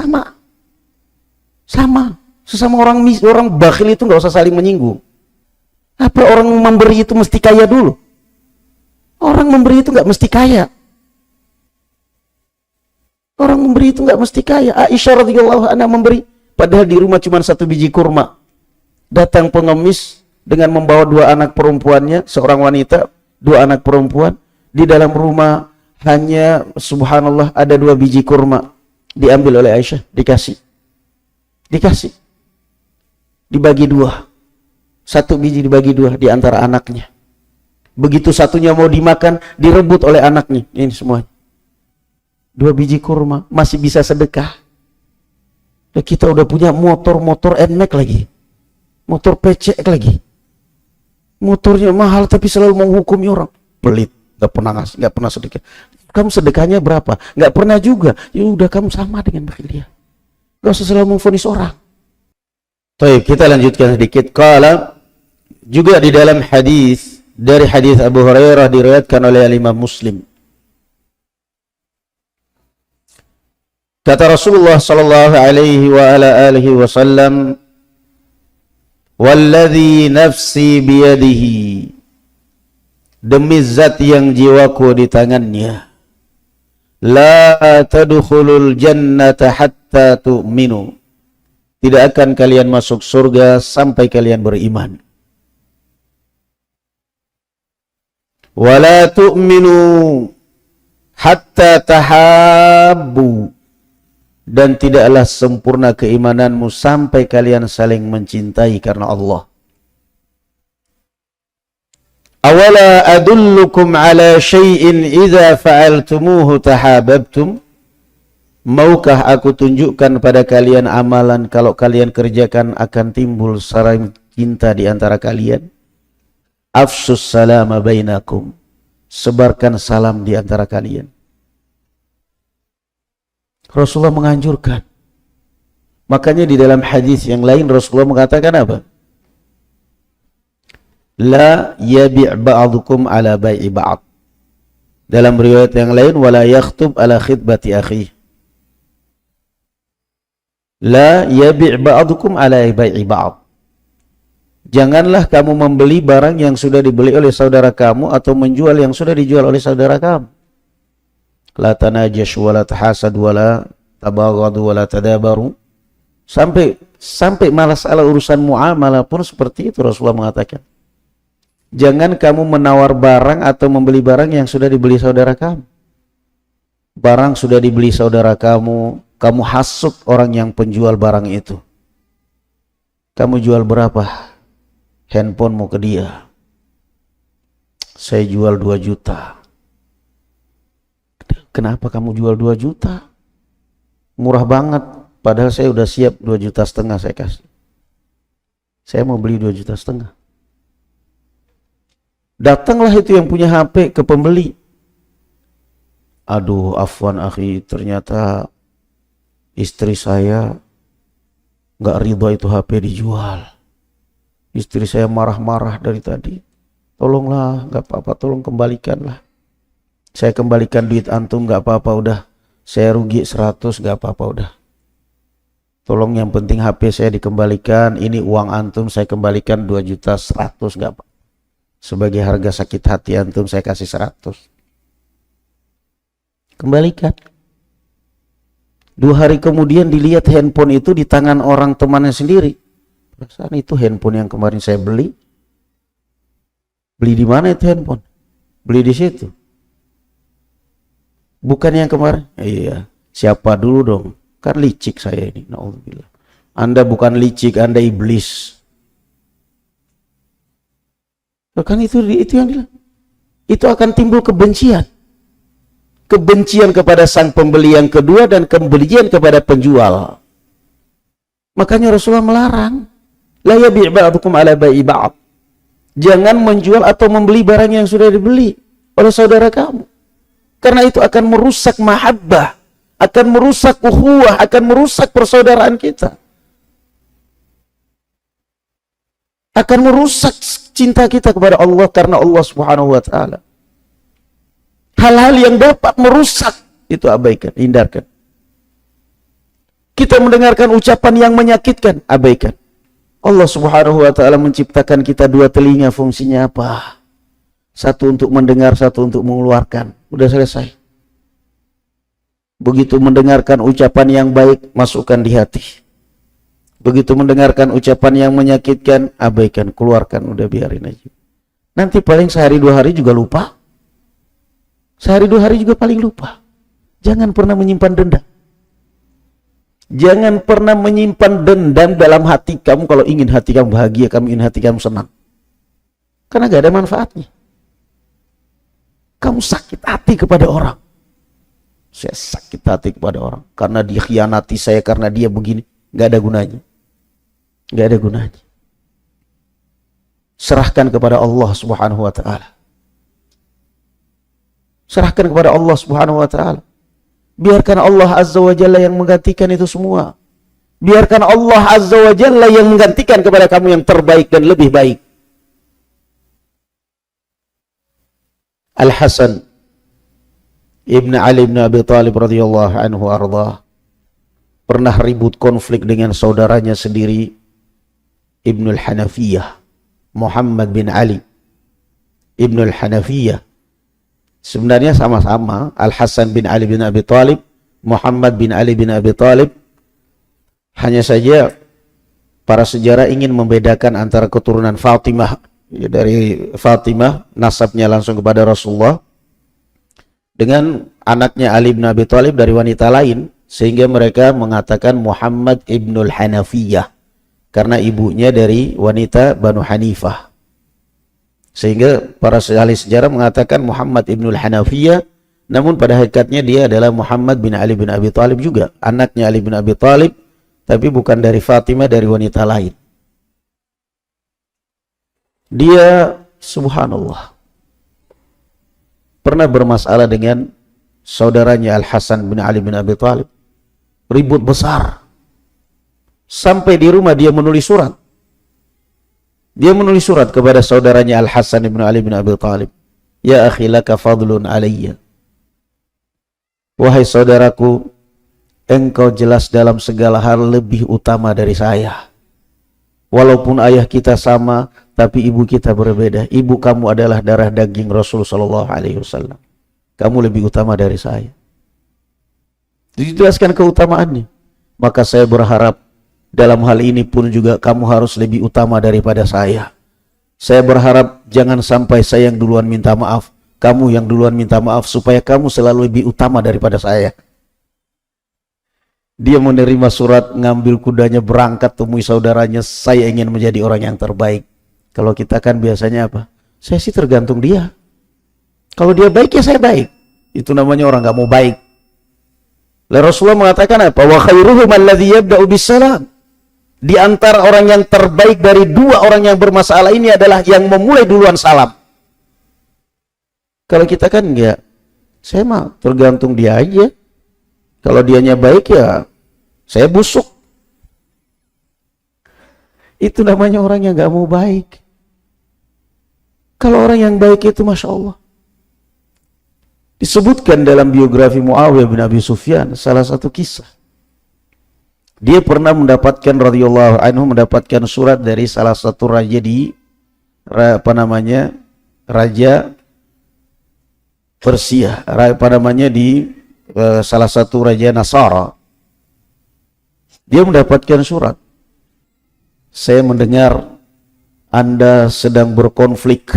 Sesama orang bakhil itu nggak usah saling menyinggung. Apa orang memberi itu mesti kaya dulu? Orang memberi itu nggak mesti kaya. Orang memberi itu nggak mesti kaya. Aisyah radhiyallahu anha memberi, padahal di rumah cuma 1 biji kurma. Datang pengemis dengan membawa 2 anak perempuannya, seorang wanita, 2 anak perempuan. Di dalam rumah hanya subhanallah ada 2 biji kurma. Diambil oleh Aisyah, dikasih. Dibagi 2. 1 biji dibagi 2 di antara anaknya. Begitu satunya mau dimakan, direbut oleh anaknya. Ini semuanya. 2 biji kurma, masih bisa sedekah. Dan kita udah punya motor NMAX lagi. Motor PCX lagi. Motornya mahal tapi selalu menghukumi orang. Pelit, gak pernah ngasih, gak pernah sedekah. Kamu sedekahnya berapa? Gak pernah juga. Ya udah kamu sama dengan dia. Gak usah selalu memvonis orang. Baik, kita lanjutkan sedikit. Qala, juga di dalam hadis, dari hadis Abu Hurairah diriwayatkan oleh Imam Muslim. Kata Rasulullah sallallahu alaihi wa ala alihi wasallam, "Walladzi nafsi biyadihi." Demi zat yang jiwaku di tangannya. La tadkhulul jannata hatta tu'minu. Tidak akan kalian masuk surga sampai kalian beriman. Wala tu'minu hatta tahabbu, dan tidaklah sempurna keimananmu sampai kalian saling mencintai karena Allah. Awala adullukum ala syai'in idza fa'altumuhu tahabbtum. Maukah aku tunjukkan pada kalian amalan kalau kalian kerjakan akan timbul saling cinta di antara kalian? Afsus salama bainakum. Sebarkan salam di antara kalian. Rasulullah menganjurkan. Makanya di dalam hadis yang lain Rasulullah mengatakan apa? La yabi' ba'dukum ala bai'i ba'd. Dalam riwayat yang lain, wala yakhtub ala khitbati akhi. La yabi' ba'dukum ala bai'i ba'd. Janganlah kamu membeli barang yang sudah dibeli oleh saudara kamu atau menjual yang sudah dijual oleh saudara kamu. La tanajash wala tahasad wala tabaghadu wala tadabaru. Sampai malas ala urusan muamalah pun seperti itu Rasulullah mengatakan. Jangan kamu menawar barang atau membeli barang yang sudah dibeli saudara kamu. Barang sudah dibeli saudara kamu, kamu hasut orang yang penjual barang itu. Kamu jual berapa handphonemu ke dia? Saya jual 2 juta. Kenapa kamu jual 2 juta? Murah banget, padahal saya udah siap 2,5 juta saya kasih. Saya mau beli 2,5 juta. Datanglah itu yang punya HP ke pembeli. Aduh, afwan akhi, ternyata istri saya nggak ridho itu HP dijual. Istri saya marah-marah dari tadi. Tolonglah, nggak apa-apa, tolong kembalikanlah. Saya kembalikan duit antum, nggak apa-apa, udah. Saya rugi 100, nggak apa-apa, udah. Tolong yang penting HP saya dikembalikan. Ini uang antum saya kembalikan 2,100,000, nggak apa. Sebagai harga sakit hati antum saya kasih 100. Kembalikan. 2 hari kemudian dilihat handphone itu di tangan orang temannya sendiri. Perasaan itu handphone yang kemarin saya beli. Beli di mana itu handphone? Beli di situ. Bukan yang kemarin. Iya. Siapa dulu dong? Kan licik saya ini. Na'udzubillah. Anda bukan licik, Anda iblis. Kan itu yang bilang. Itu akan timbul kebencian. Kebencian kepada sang pembeli yang kedua dan kebencian kepada penjual. Makanya Rasulullah melarang. La yabi' ba'dukum ala bai'i ba'd. Jangan menjual atau membeli barang yang sudah dibeli oleh saudara kamu. Karena itu akan merusak mahabbah, akan merusak ukhuwah, akan merusak persaudaraan kita. Akan merusak cinta kita kepada Allah karena Allah Subhanahu wa taala. Hal-hal yang dapat merusak itu abaikan, hindarkan. Kita mendengarkan ucapan yang menyakitkan, abaikan. Allah Subhanahu wa taala menciptakan kita 2 telinga, fungsinya apa? Satu untuk mendengar, satu untuk mengeluarkan. Udah selesai. Begitu mendengarkan ucapan yang baik, masukkan di hati. Begitu mendengarkan ucapan yang menyakitkan, abaikan, keluarkan, udah biarin aja. Nanti paling sehari 2 hari juga lupa. Sehari 2 hari juga paling lupa. Jangan pernah menyimpan dendam. Jangan pernah menyimpan dendam dalam hati kamu kalau ingin hati kamu bahagia, kamu ingin hati kamu senang. Karena gak ada manfaatnya. Kamu sakit hati kepada orang. Saya sakit hati kepada orang. Karena dia khianati saya, karena dia begini. Gak ada gunanya. Gak ada gunanya. Serahkan kepada Allah Subhanahu wa ta'ala. Serahkan kepada Allah Subhanahu wa ta'ala. Biarkan Allah Azza wa Jalla yang menggantikan itu semua. Biarkan Allah Azza wa Jalla yang menggantikan kepada kamu yang terbaik dan lebih baik. Al-Hasan Ibn Ali bin Abi Thalib radhiyallahu anhu ardah pernah ribut konflik dengan saudaranya sendiri, Ibnul Hanafiyah, Muhammad bin Ali Ibnul Hanafiyah. Sebenarnya sama-sama Al-Hasan bin Ali bin Abi Thalib, Muhammad bin Ali bin Abi Thalib. Hanya saja para sejarah ingin membedakan antara keturunan Fatimah, ya, dari Fatimah nasabnya langsung kepada Rasulullah, dengan anaknya Ali bin Abi Thalib dari wanita lain, sehingga mereka mengatakan Muhammad ibnul Hanafiyah, karena ibunya dari wanita Banu Hanifah. Sehingga para ahli sejarah mengatakan Muhammad ibnul Hanafiyah, namun pada hakikatnya dia adalah Muhammad bin Ali bin Abi Thalib juga, anaknya Ali bin Abi Thalib, tapi bukan dari Fatimah, dari wanita lain. Dia subhanallah pernah bermasalah dengan saudaranya Al-Hasan bin Ali bin Abi Thalib, ribut besar. Sampai di rumah dia menulis surat. Dia menulis surat kepada saudaranya Al-Hasan bin Ali bin Abi Thalib. Ya akhi laka fadlun alayya. Wahai saudaraku, engkau jelas dalam segala hal lebih utama dari saya. Walaupun ayah kita sama, tapi ibu kita berbeda. Ibu kamu adalah darah daging Rasul sallallahu alaihi wasallam. Kamu lebih utama dari saya. Dijelaskan keutamaannya. Maka saya berharap dalam hal ini pun juga kamu harus lebih utama daripada saya. Saya berharap jangan sampai saya yang duluan minta maaf, kamu yang duluan minta maaf, supaya kamu selalu lebih utama daripada saya. Dia menerima surat, ngambil kudanya, berangkat temui saudaranya. Saya ingin menjadi orang yang terbaik. Kalau kita kan biasanya apa? Saya sih tergantung dia. Kalau dia baik ya saya baik. Itu namanya orang gak mau baik. Rasulullah mengatakan apa? Wa khairuhum alladhi yabda'u bisalam. Di antara orang yang terbaik dari dua orang yang bermasalah ini adalah yang memulai duluan salam. Kalau kita kan enggak, saya mah tergantung dia aja. Kalau dianya baik ya saya busuk. Itu namanya orang yang enggak mau baik. Kalau orang yang baik itu Masya Allah. Disebutkan dalam biografi Muawiyah bin Abi Sufyan salah satu kisah. Dia pernah mendapatkan radhiyallahu anhu mendapatkan surat dari salah satu raja di raja Persia, di salah satu raja Nasara. Dia mendapatkan surat. Saya mendengar Anda sedang berkonflik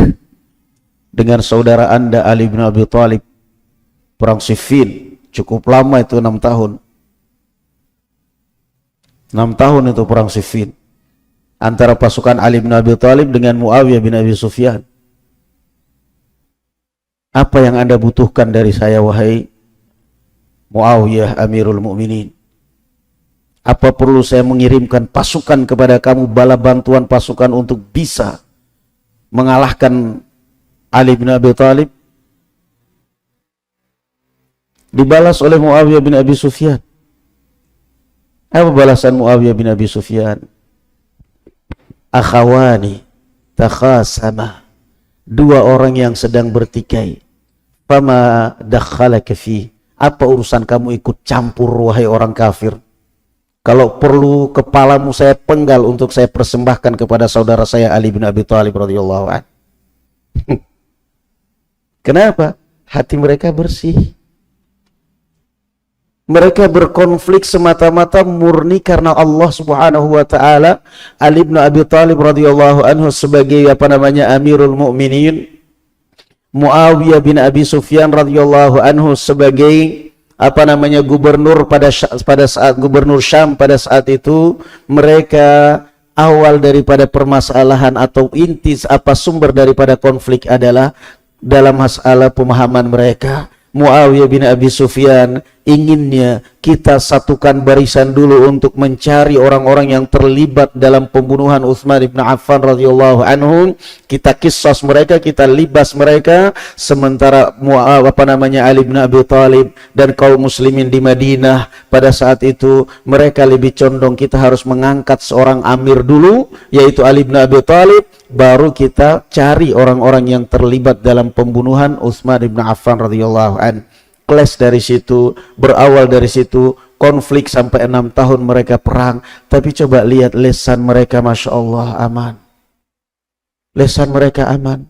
dengan saudara Anda Ali bin Abi Thalib. Perang Siffin cukup lama itu, 6 tahun. 6 tahun itu perang Siffin antara pasukan Ali bin Abi Thalib dengan Muawiyah bin Abi Sufyan. Apa yang Anda butuhkan dari saya wahai Muawiyah Amirul Mukminin? Apa perlu saya mengirimkan pasukan kepada kamu, bala bantuan pasukan untuk bisa mengalahkan Ali bin Abi Thalib? Dibalas oleh Muawiyah bin Abi Sufyan. Apa balasan Muawiyah bin Abi Sufyan? Akhawani takhasama, dua orang yang sedang bertikai. Fama dakhalaka fi, apa urusan kamu ikut campur wahai orang kafir? Kalau perlu kepalamu saya penggal untuk saya persembahkan kepada saudara saya Ali bin Abi Thalib radhiyallahu anhu. Kenapa? Hati mereka bersih. Mereka berkonflik semata-mata murni karena Allah Subhanahu wa taala. Ali bin Abi Thalib radhiyallahu anhu sebagai Amirul Mukminin, Muawiyah bin Abi Sufyan radhiyallahu anhu sebagai gubernur pada saat gubernur Syam pada saat itu. Mereka awal daripada permasalahan atau inti sumber daripada konflik adalah dalam masalah pemahaman mereka. Muawiyah bin Abi Sufyan inginnya kita satukan barisan dulu untuk mencari orang-orang yang terlibat dalam pembunuhan Utsman bin Affan radhiyallahu anhu. Kita kisos mereka, kita libas mereka. Sementara Ali bin Abi Thalib dan kaum muslimin di Madinah pada saat itu mereka lebih condong kita harus mengangkat seorang amir dulu, yaitu Ali bin Abi Thalib, baru kita cari orang-orang yang terlibat dalam pembunuhan Utsman bin Affan radhiyallahu anhu. Clash dari situ, berawal dari situ, konflik sampai 6 tahun mereka perang. Tapi coba lihat lesan mereka, Masya Allah, aman. Lesan mereka aman.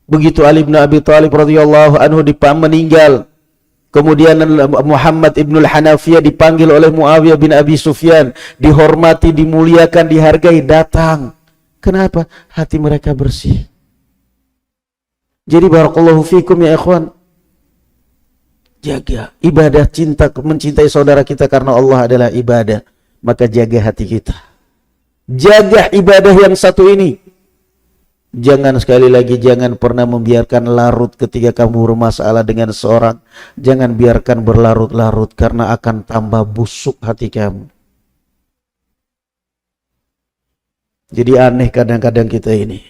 Begitu Ali bin Abi Thalib radhiyallahu anhu meninggal, kemudian Muhammad ibnul Hanafiyah dipanggil oleh Muawiyah bin Abi Sufyan, dihormati, dimuliakan, dihargai, datang. Kenapa? Hati mereka bersih. Jadi barakallahu fikum ya ikhwan, Jaga ibadah, cinta, mencintai saudara kita karena Allah adalah ibadah. Maka jaga hati kita. Jaga ibadah yang satu ini. Jangan, sekali lagi, jangan pernah membiarkan larut ketika kamu bermasalah dengan seorang. Jangan biarkan berlarut-larut karena akan tambah busuk hati kamu. Jadi aneh kadang-kadang kita ini.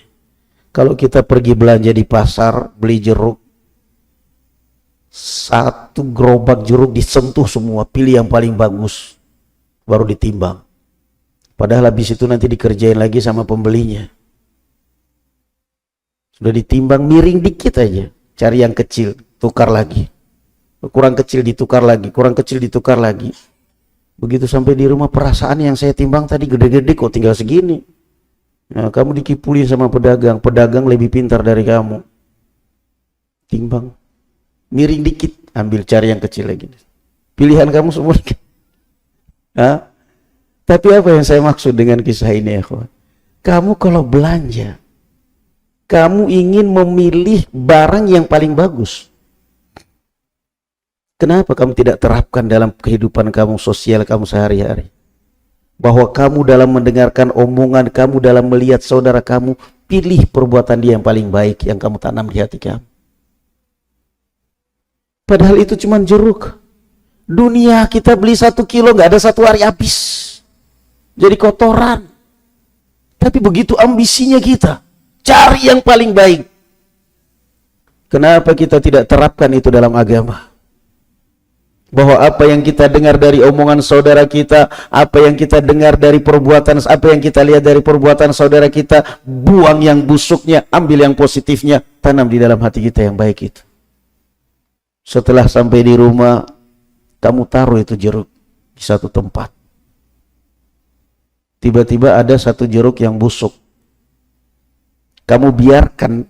Kalau kita pergi belanja di pasar, beli jeruk, satu gerobak jeruk disentuh semua, pilih yang paling bagus, baru ditimbang. Padahal habis itu nanti dikerjain lagi sama pembelinya. Sudah ditimbang, miring dikit aja, cari yang kecil, tukar lagi. Kurang kecil ditukar lagi, kurang kecil ditukar lagi. Begitu sampai di rumah, perasaan yang saya timbang tadi gede-gede kok tinggal segini. Nah, kamu dikipulin sama pedagang, pedagang lebih pintar dari kamu. Timbang, miring dikit, ambil, cari yang kecil lagi. Pilihan kamu semua. Hah? Tapi apa yang saya maksud dengan kisah ini ya kawan? Kamu kalau belanja, kamu ingin memilih barang yang paling bagus. Kenapa kamu tidak terapkan dalam kehidupan kamu sosial kamu sehari-hari? Bahwa kamu dalam mendengarkan omongan, kamu dalam melihat saudara kamu, pilih perbuatan dia yang paling baik yang kamu tanam di hati kamu. Padahal itu cuma jeruk. Dunia kita beli 1 kilo nggak ada 1 hari habis. Jadi kotoran. Tapi begitu ambisinya kita, cari yang paling baik. Kenapa kita tidak terapkan itu dalam agama? Bahwa apa yang kita dengar dari omongan saudara kita, apa yang kita dengar dari perbuatan, apa yang kita lihat dari perbuatan saudara kita, buang yang busuknya, ambil yang positifnya, tanam di dalam hati kita yang baik itu. Setelah sampai di rumah, kamu taruh itu jeruk di satu tempat. Tiba-tiba ada 1 jeruk yang busuk. Kamu biarkan,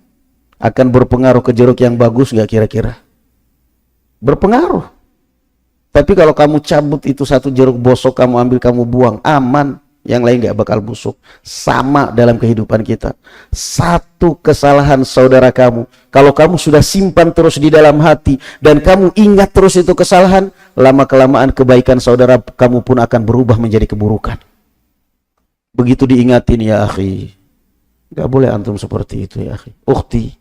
akan berpengaruh ke jeruk yang bagus nggak kira-kira? Berpengaruh. Tapi kalau kamu cabut itu 1 jeruk bosok, kamu ambil, kamu buang, aman. Yang lain gak bakal busuk. Sama dalam kehidupan kita. 1 kesalahan saudara kamu, kalau kamu sudah simpan terus di dalam hati, dan kamu ingat terus itu kesalahan, lama-kelamaan kebaikan saudara kamu pun akan berubah menjadi keburukan. Begitu diingatin, ya akhi, gak boleh antum seperti itu ya akhi. Ukhti,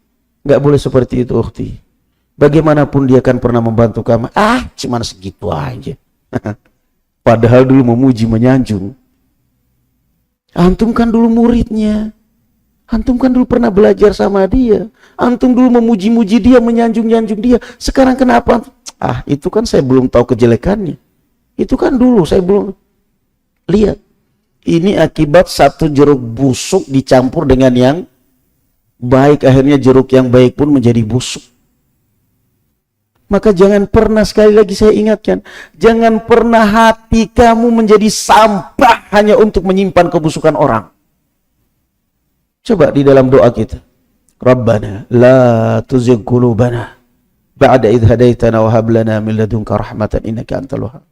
gak boleh seperti itu ukhti. Bagaimanapun dia kan pernah membantu kamu. Cuman segitu aja. Padahal dulu memuji menyanjung. Antum kan dulu muridnya. Antum kan dulu pernah belajar sama dia. Antum dulu memuji-muji dia, menyanjung-nyanjung dia. Sekarang kenapa? Itu kan saya belum tahu kejelekannya. Itu kan dulu saya belum lihat. Ini akibat 1 jeruk busuk dicampur dengan yang baik. Akhirnya jeruk yang baik pun menjadi busuk. Maka jangan pernah, sekali lagi saya ingatkan, jangan pernah hati kamu menjadi sampah hanya untuk menyimpan kebusukan orang. Coba di dalam doa kita. Rabbana la tuzigh qulubana ba'da idh hadaitana wa hab lana min ladunka rahmatan innaka antal wahhab.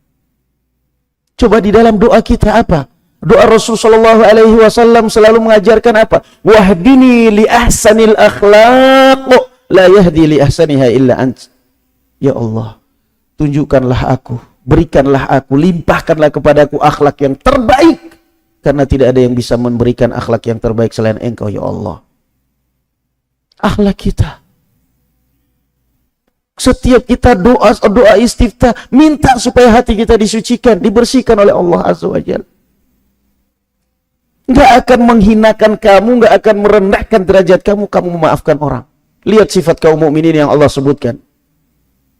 Coba di dalam doa kita apa? Doa Rasul sallallahu alaihi wasallam selalu mengajarkan apa? Wahdini li ahsanil akhlaq la yahdi li ahsaniha illa ant. Ya Allah, tunjukkanlah aku, berikanlah aku, limpahkanlah kepadaku akhlak yang terbaik. Karena tidak ada yang bisa memberikan akhlak yang terbaik selain Engkau, ya Allah. Akhlak kita. Setiap kita doa istiftah, minta supaya hati kita disucikan, dibersihkan oleh Allah Azza wa Jalla. Nggak akan menghinakan kamu, nggak akan merendahkan derajat kamu, kamu memaafkan orang. Lihat sifat kaum mukminin yang Allah sebutkan.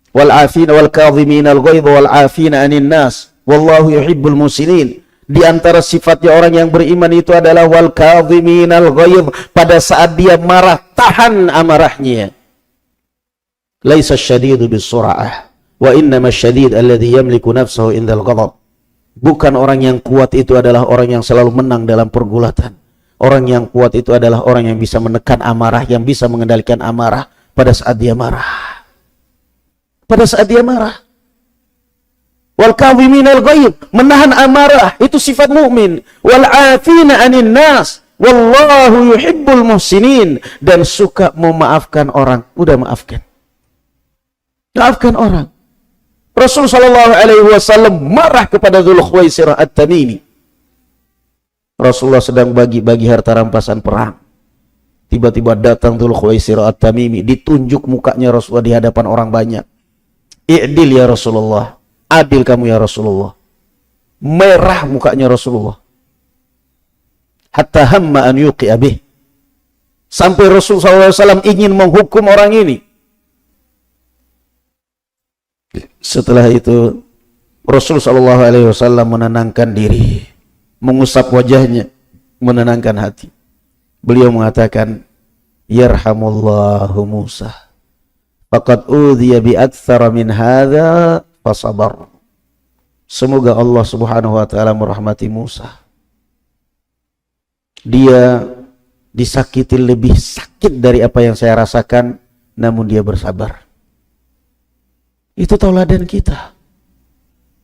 Wal afina wal kadhimina al ghaidha wal afina anin nas wallahu yuhibbul muhsinin. Di antara sifatnya orang yang beriman itu adalah wal kadhimina al ghaidh, pada saat dia marah tahan amarahnya. Laisa syadidu bisur'ah wa innama syadid alladhi yamliku nafsahu indal ghadab. Bukan orang yang kuat itu adalah orang yang selalu menang dalam pergulatan. Orang yang kuat itu adalah orang yang bisa menekan amarah, yang bisa mengendalikan amarah pada saat dia marah. Pada saat dia marah. Wal kadhiminal ghaidh, menahan amarah, itu sifat mukmin. Wal afina 'anil nas, wallahu yuhibbul muhsinin, dan suka memaafkan orang. Udah maafkan. Maafkan orang. Rasul sallallahu alaihi wasallam marah kepada Dzul Khuwaisirah At-Tamimi. Rasulullah sedang bagi-bagi harta rampasan perang. Tiba-tiba datang Dzul Khuwaisirah At-Tamimi, ditunjuk mukanya Rasulullah di hadapan orang banyak. I'dil ya Rasulullah, adil kamu ya Rasulullah. Merah mukanya Rasulullah. Hatta hamma an yuqi'a bih. Sampai Rasulullah SAW ingin menghukum orang ini. Setelah itu Rasulullah SAW menenangkan diri, mengusap wajahnya, menenangkan hati. Beliau mengatakan, Yarhamullahu Musa, faqad udhiya bi aktsara min hadza fasabar. Semoga Allah Subhanahu wa taala merahmati Musa. Dia disakiti lebih sakit dari apa yang saya rasakan, namun dia bersabar. Itu tauladan kita.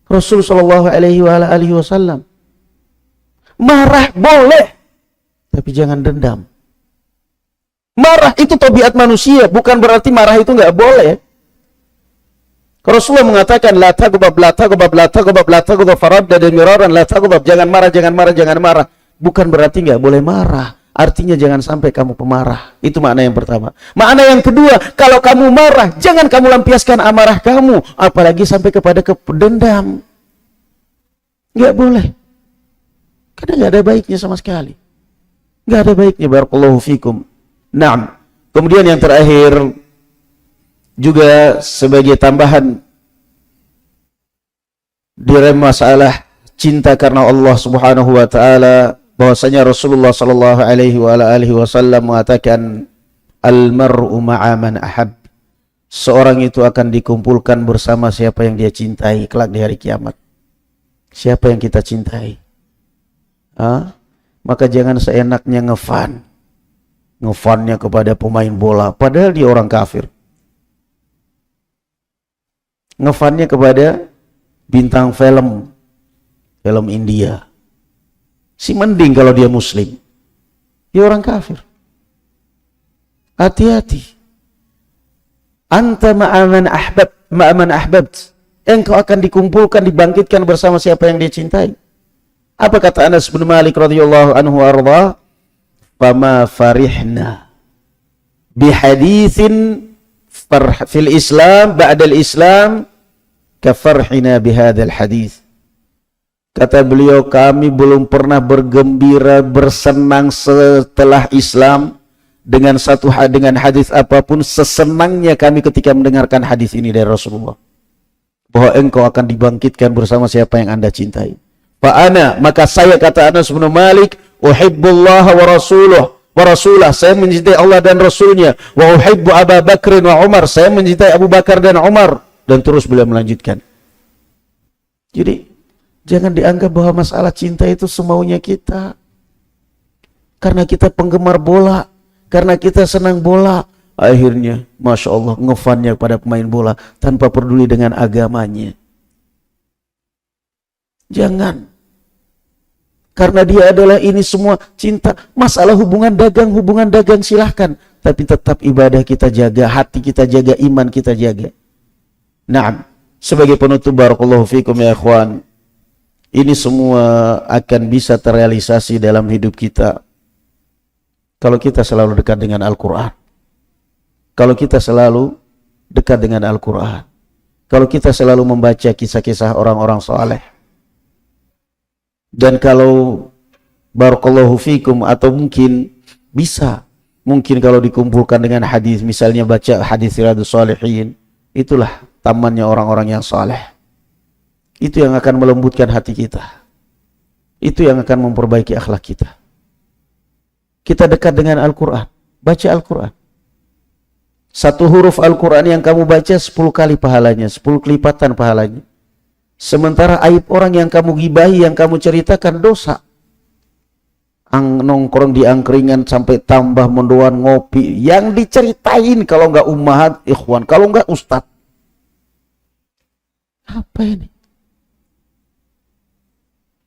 Rasul sallallahu alaihi wasallam marah boleh, tapi jangan dendam. Marah itu tabiat manusia, bukan berarti marah itu nggak boleh. Rasulullah mengatakan la taghdab la taghdab la taghdab la taghdab faraddada miraran la taghdab, jangan marah jangan marah jangan marah. Bukan berarti nggak boleh marah, artinya jangan sampai kamu pemarah. Itu makna yang pertama. Makna yang kedua, kalau kamu marah jangan kamu lampiaskan amarah kamu, apalagi sampai kepada dendam. Nggak boleh, karena nggak ada baiknya sama sekali. Nggak ada baiknya. Barakallahu fikum. Naam. Kemudian yang terakhir juga sebagai tambahan dalam masalah cinta karena Allah Subhanahu wa taala, bahwasanya Rasulullah sallallahu alaihi wasallam mengatakan al-mar'u ma'a man ahab. Seorang itu akan dikumpulkan bersama siapa yang dia cintai kelak di hari kiamat. Siapa yang kita cintai? Maka jangan seenaknya ngefannya kepada pemain bola padahal dia orang kafir. Ngefannya kepada bintang film India. Si mending kalau dia muslim. Dia orang kafir. Hati-hati. Anta ma'aman ahbabt. Engkau akan dikumpulkan, dibangkitkan bersama siapa yang dia cintai. Apa kata Anas bin Malik radhiyallahu anhu arda? Fama farihna bihaditsin fil Islam ba'dal Islam kafarhina bihadzal hadits. Kata beliau, kami belum pernah bergembira, bersenang setelah Islam dengan dengan hadis apapun sesenangnya kami ketika mendengarkan hadis ini dari Rasulullah, bahwa engkau akan dibangkitkan bersama siapa yang Anda cintai. Fa'ana, maka saya, kata Anas bin Malik, uhibbullaha wa rasulah, saya mencintai Allah dan Rasulnya, wa uhibbu Abu Bakr wa Umar, saya mencintai Abu Bakar dan Umar, dan terus beliau melanjutkan. Jadi jangan dianggap bahwa masalah cinta itu semaunya kita. Karena kita penggemar bola, karena kita senang bola, akhirnya Masya Allah ngefannya pada pemain bola tanpa peduli dengan agamanya. Jangan. Karena dia adalah ini semua cinta. Masalah hubungan dagang silahkan, tapi tetap ibadah kita jaga, hati kita jaga, iman kita jaga. Naam. Sebagai penutup, barakallahu fikum ya ikhwan, ini semua akan bisa terrealisasi dalam hidup kita kalau kita selalu dekat dengan Al-Quran. Kalau kita selalu dekat dengan Al-Quran. Kalau kita selalu membaca kisah-kisah orang-orang saleh. Dan kalau barakallahu fikum, atau mungkin kalau dikumpulkan dengan hadis, misalnya baca hadis Riyadhus Shalihin, itulah tamannya orang-orang yang saleh. Itu yang akan melembutkan hati kita. Itu yang akan memperbaiki akhlak kita. Kita dekat dengan Al-Quran. Baca Al-Quran. Satu huruf Al-Quran yang kamu baca 10 kali pahalanya, 10 kelipatan pahalanya. Sementara aib orang yang kamu gibahi, yang kamu ceritakan, dosa. Nongkrong di angkringan sampai tambah mendoan, ngopi. Yang diceritain kalau nggak ummahat, ikhwan, kalau nggak ustadz. Apa ini?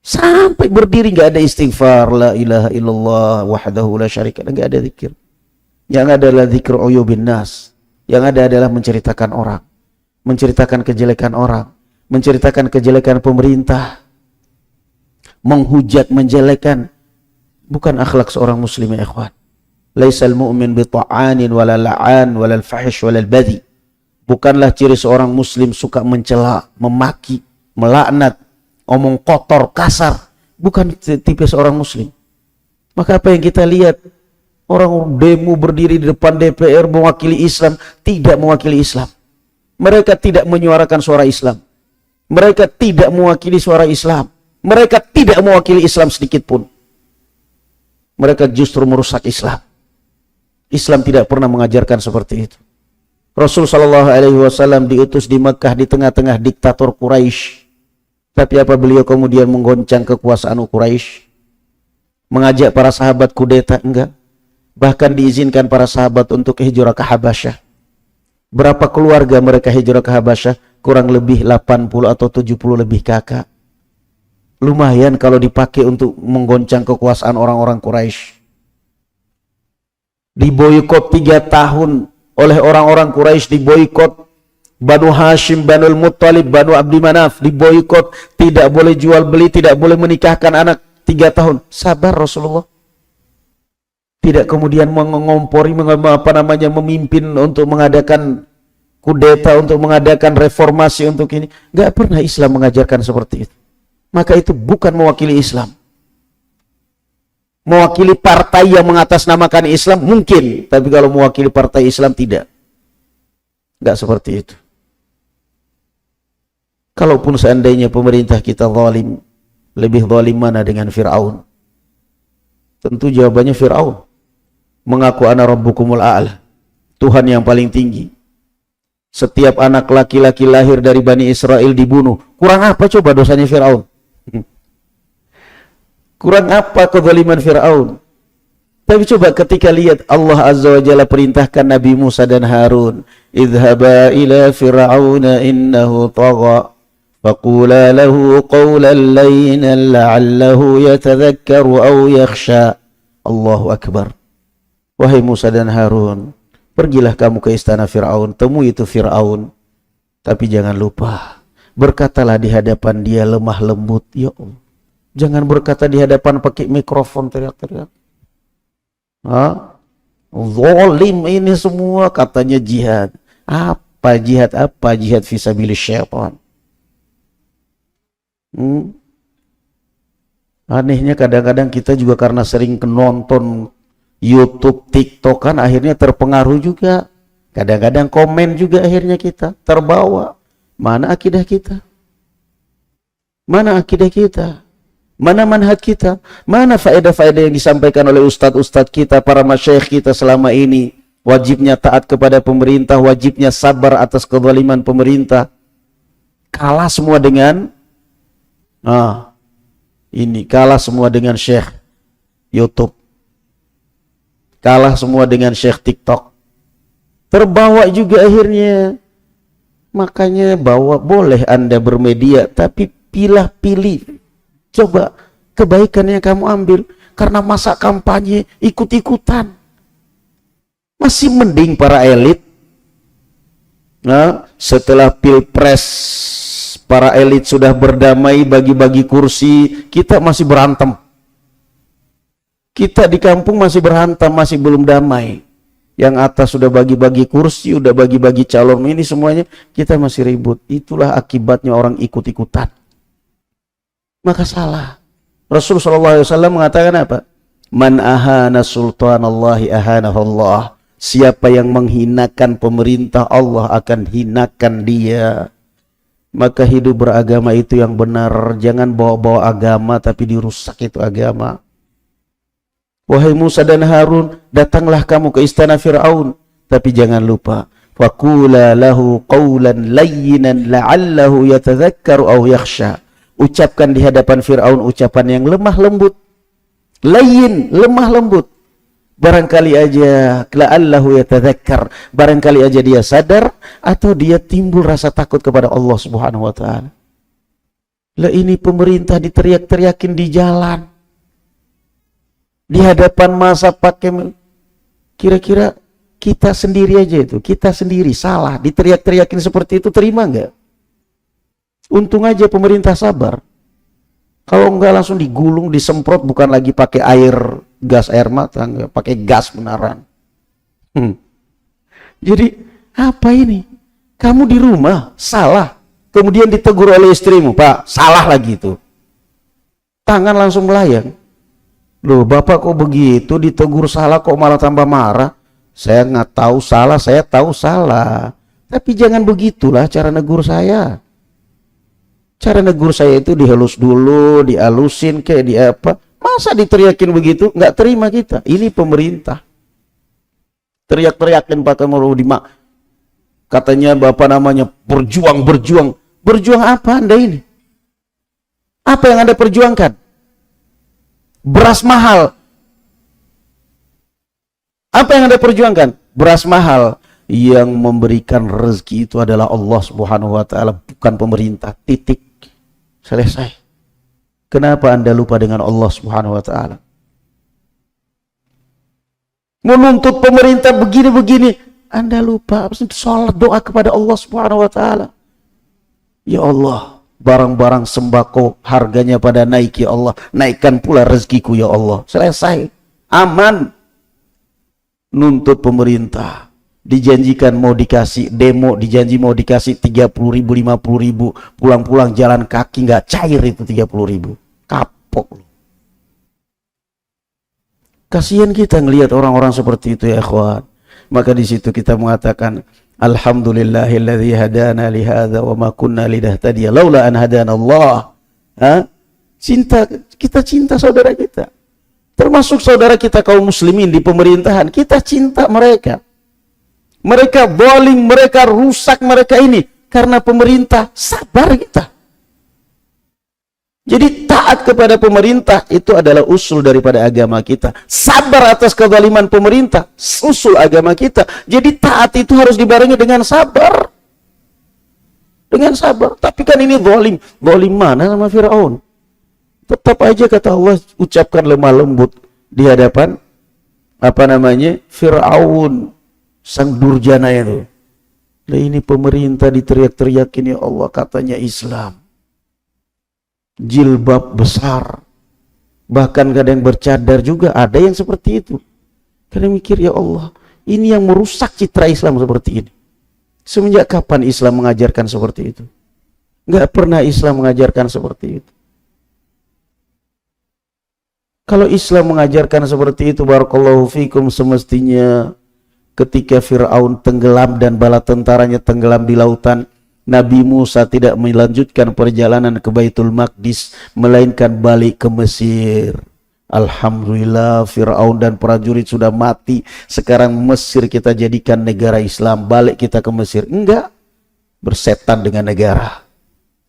Sampai berdiri nggak ada istighfar, la ilaha illallah wahdahu la syarika lahu, nggak ada zikir. Yang ada adalah zikr uyubin nas. Yang ada adalah menceritakan orang. menceritakan kejelekan orang, menceritakan kejelekan pemerintah, menghujat, menjelekan, bukan akhlak seorang muslim ya ikhwan. Laisal mu'min bita'anin wala la'an wala al-fahish wala al-badhi. Bukanlah ciri seorang muslim suka mencela, memaki, melaknat, omong kotor, kasar. Bukan tipe seorang muslim. Maka apa yang kita lihat, orang demo berdiri di depan DPR mewakili Islam, tidak mewakili Islam. Mereka tidak menyuarakan suara Islam. Mereka tidak mewakili suara Islam. Mereka tidak mewakili Islam sedikit pun. Mereka justru merusak Islam. Islam tidak pernah mengajarkan seperti itu. Rasul sallallahu alaihi wasallam diutus di Mekah di tengah-tengah diktator Quraisy. Tapi apa beliau kemudian menggoncang kekuasaan Quraisy? Mengajak para sahabat kudeta? Enggak. Bahkan diizinkan para sahabat untuk hijrah ke Habasyah. Berapa keluarga mereka hijrah ke Habasyah? Kurang lebih 80 atau 70 lebih kakak. Lumayan kalau dipakai untuk menggoncang kekuasaan orang-orang Quraisy. Diboikot 3 tahun oleh orang-orang Quraisy, diboikot. Banu Hashim, Banu Muttalib, Banu Abdi Manaf diboikot, tidak boleh jual beli, tidak boleh menikahkan anak 3 tahun. Sabar Rasulullah. Tidak kemudian mengompori, memimpin untuk mengadakan kudeta, untuk mengadakan reformasi untuk ini. Gak pernah Islam mengajarkan seperti itu. Maka itu bukan mewakili Islam. Mewakili partai yang mengatasnamakan Islam mungkin, tapi kalau mewakili partai Islam tidak. Gak seperti itu. Kalaupun seandainya pemerintah kita zalim, lebih zalim mana dengan Fir'aun? Tentu jawabannya Fir'aun. Mengaku ana rabbukumul a'la, Tuhan yang paling tinggi. Setiap anak laki-laki lahir dari Bani Israel dibunuh. Kurang apa coba dosanya Fir'aun? Kurang apa kezaliman Fir'aun? Tapi coba ketika lihat Allah Azza wa Jalla perintahkan Nabi Musa dan Harun, idhaba ila fir'auna innahu tagha faqula lahu qawlan layyinan la'allahu yatadhakkaru aw yakhsha. Allahu Akbar. Wahai Musa dan Harun, pergilah kamu ke istana Fir'aun, temui itu Fir'aun. Tapi jangan lupa, berkatalah di hadapan dia lemah lembut. Ya Allah. Jangan berkata di hadapan pakai mikrofon teriak-teriak. Zalim ini semua katanya jihad. Apa jihad? Apa jihad fisabilillah syaitan? Anehnya kadang-kadang kita juga karena sering nonton YouTube, TikTok kan akhirnya terpengaruh juga. Kadang-kadang komen juga akhirnya kita terbawa. Mana akidah kita? Mana akidah kita? Mana manhaj kita? Mana faedah-faedah yang disampaikan oleh ustadz-ustadz kita, para masyayikh kita selama ini? Wajibnya taat kepada pemerintah, wajibnya sabar atas kezaliman pemerintah. Kalah semua dengan kalah semua dengan syekh YouTube. Kalah semua dengan syekh TikTok. Terbawa juga akhirnya. Makanya boleh Anda bermedia, tapi pilih. Coba kebaikan yang kamu ambil, karena masa kampanye ikut-ikutan. Masih mending para elit. Setelah pilpres para elit sudah berdamai bagi-bagi kursi, kita masih berantem. Kita di kampung masih berantem, masih belum damai. Yang atas sudah bagi-bagi kursi, udah bagi-bagi calon, ini semuanya kita masih ribut. Itulah akibatnya orang ikut-ikutan. Maka salah. Rasulullah SAW mengatakan apa? Man ahana sultanallahi ahanahullah. Siapa yang menghinakan pemerintah, Allah akan hinakan dia. Maka hidup beragama itu yang benar. Jangan bawa-bawa agama tapi dirusak itu agama. Wahai Musa dan Harun, datanglah kamu ke istana Fir'aun. Tapi jangan lupa, faqula lahu qawlan layyinan la'allahu yatadhakkaru aw yakhsha. Ucapkan di hadapan Fir'aun ucapan yang lemah lembut. Layyin, lemah lembut. Barangkali aja la'allahu yatadzakkar, barangkali aja dia sadar atau dia timbul rasa takut kepada Allah Subhanahu wa taala. Lah ini pemerintah diteriak-teriakin di jalan. Di hadapan masa pakai, kira-kira Kita sendiri aja itu, kita sendiri salah, diteriak-teriakin seperti itu, terima nggak? Untung aja pemerintah sabar. Kalau nggak langsung digulung, disemprot, bukan lagi pakai gas air mata, nggak pakai gas beneran. Jadi apa ini? Kamu di rumah salah, kemudian ditegur oleh istrimu, Pak, salah lagi itu. Tangan langsung melayang. Loh, Bapak kok begitu, ditegur salah kok malah tambah marah? Saya nggak tahu salah, saya tahu salah. Tapi jangan begitulah cara negur saya. Cara negur saya itu dihalus dulu, dialusin kayak di apa. Masa diteriakin begitu? Nggak terima kita. Ini pemerintah. Teriak-teriakin Pak Kamarudin. Katanya Bapak namanya berjuang. Berjuang apa Anda ini? Apa yang Anda perjuangkan? Beras mahal. Apa yang Anda perjuangkan? Beras mahal. Yang memberikan rezeki itu adalah Allah Subhanahu wa taala, bukan pemerintah. Titik. Selesai. Kenapa Anda lupa dengan Allah Subhanahu wa taala? Menuntut pemerintah begini-begini, Anda lupa sholat doa kepada Allah Subhanahu wa taala. Ya Allah, barang-barang sembako harganya pada naik, ya Allah, naikkan pula rezekiku ya Allah. Selesai. Aman. Nuntut pemerintah, dijanjikan mau dikasih demo, dijanji mau dikasih 30.000, 50.000, pulang-pulang jalan kaki nggak cair itu 30.000. Kapok. Kasihan kita ngelihat orang-orang seperti itu ya ikhwan. Maka di situ kita mengatakan alhamdulillahilladzi hadana li hadza wa ma kunna linahtadiya laula an hadana Allah. Kita cinta saudara kita. Termasuk saudara kita kaum muslimin di pemerintahan, kita cinta mereka. Mereka zalim, mereka rusak, mereka ini karena pemerintah, sabar kita. Jadi taat kepada pemerintah itu adalah usul daripada agama kita. Sabar atas kezaliman pemerintah, usul agama kita. Jadi taat itu harus dibarengi dengan sabar. Dengan sabar. Tapi kan ini zalim. Zalim mana sama Fir'aun? Tetap aja kata Allah, ucapkan lemah lembut di hadapan Fir'aun, sang durjana itu. Nah, ini pemerintah diteriak-teriakin, ya Allah, katanya Islam. Jilbab besar. Bahkan kadang bercadar juga, ada yang seperti itu. Kadang mikir, ya Allah, ini yang merusak citra Islam seperti ini. Semenjak kapan Islam mengajarkan seperti itu? Nggak pernah Islam mengajarkan seperti itu. Kalau Islam mengajarkan seperti itu, barakallahu fikum, semestinya ketika Fir'aun tenggelam dan bala tentaranya tenggelam di lautan, Nabi Musa tidak melanjutkan perjalanan ke Baitul Maqdis, melainkan balik ke Mesir. Alhamdulillah, Fir'aun dan prajurit sudah mati. Sekarang Mesir kita jadikan negara Islam, balik kita ke Mesir. Enggak, bersetan dengan negara.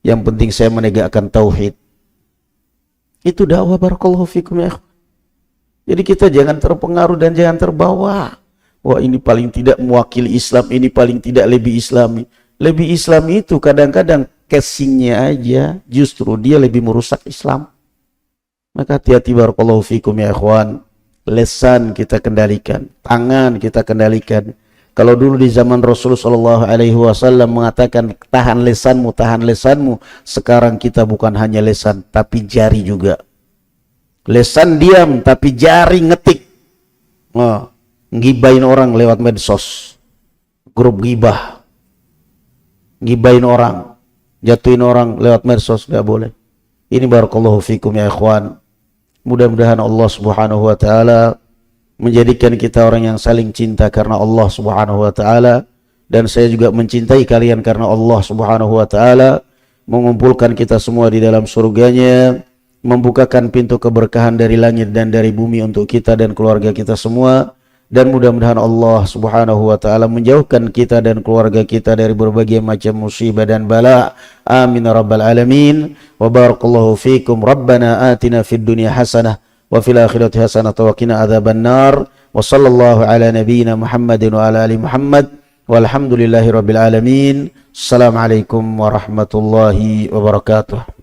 Yang penting saya menegakkan tauhid. Itu dakwah, barakallahu fikum ya. Jadi kita jangan terpengaruh dan jangan terbawa. Wah, ini paling tidak mewakili Islam, ini paling tidak lebih Islami. Lebih Islami itu kadang-kadang casingnya aja, justru dia lebih merusak Islam. Maka hati-hati, barakallahu fikum ya ikhwan. Lesan kita kendalikan, tangan kita kendalikan. Kalau dulu di zaman Rasulullah SAW mengatakan tahan lesanmu, sekarang kita bukan hanya lesan, tapi jari juga. Lesan diam, tapi jari ngetik. Ngibain orang lewat medsos, grup gibah, ngibain orang, jatuhin orang lewat medsos, nggak boleh. Ini barakallahu fikum ya ikhwan. Mudah-mudahan Allah Subhanahu wa taala menjadikan kita orang yang saling cinta karena Allah Subhanahu wa taala, dan saya juga mencintai kalian karena Allah Subhanahu wa taala, mengumpulkan kita semua di dalam surganya, membukakan pintu keberkahan dari langit dan dari bumi untuk kita dan keluarga kita semua, dan mudah-mudahan Allah Subhanahu wa taala menjauhkan kita dan keluarga kita dari berbagai macam musibah dan bala. Amin ya rabbal alamin. Wa barakallahu fikum. Rabbana atina fid dunya hasanah wa fil akhirati hasanah wa qina adzaban nar. Wa sallallahu ala nabiyyina Muhammadin wa ala ali Muhammad. Walhamdulillahi rabbil alamin. Assalamualaikum warahmatullahi wabarakatuh.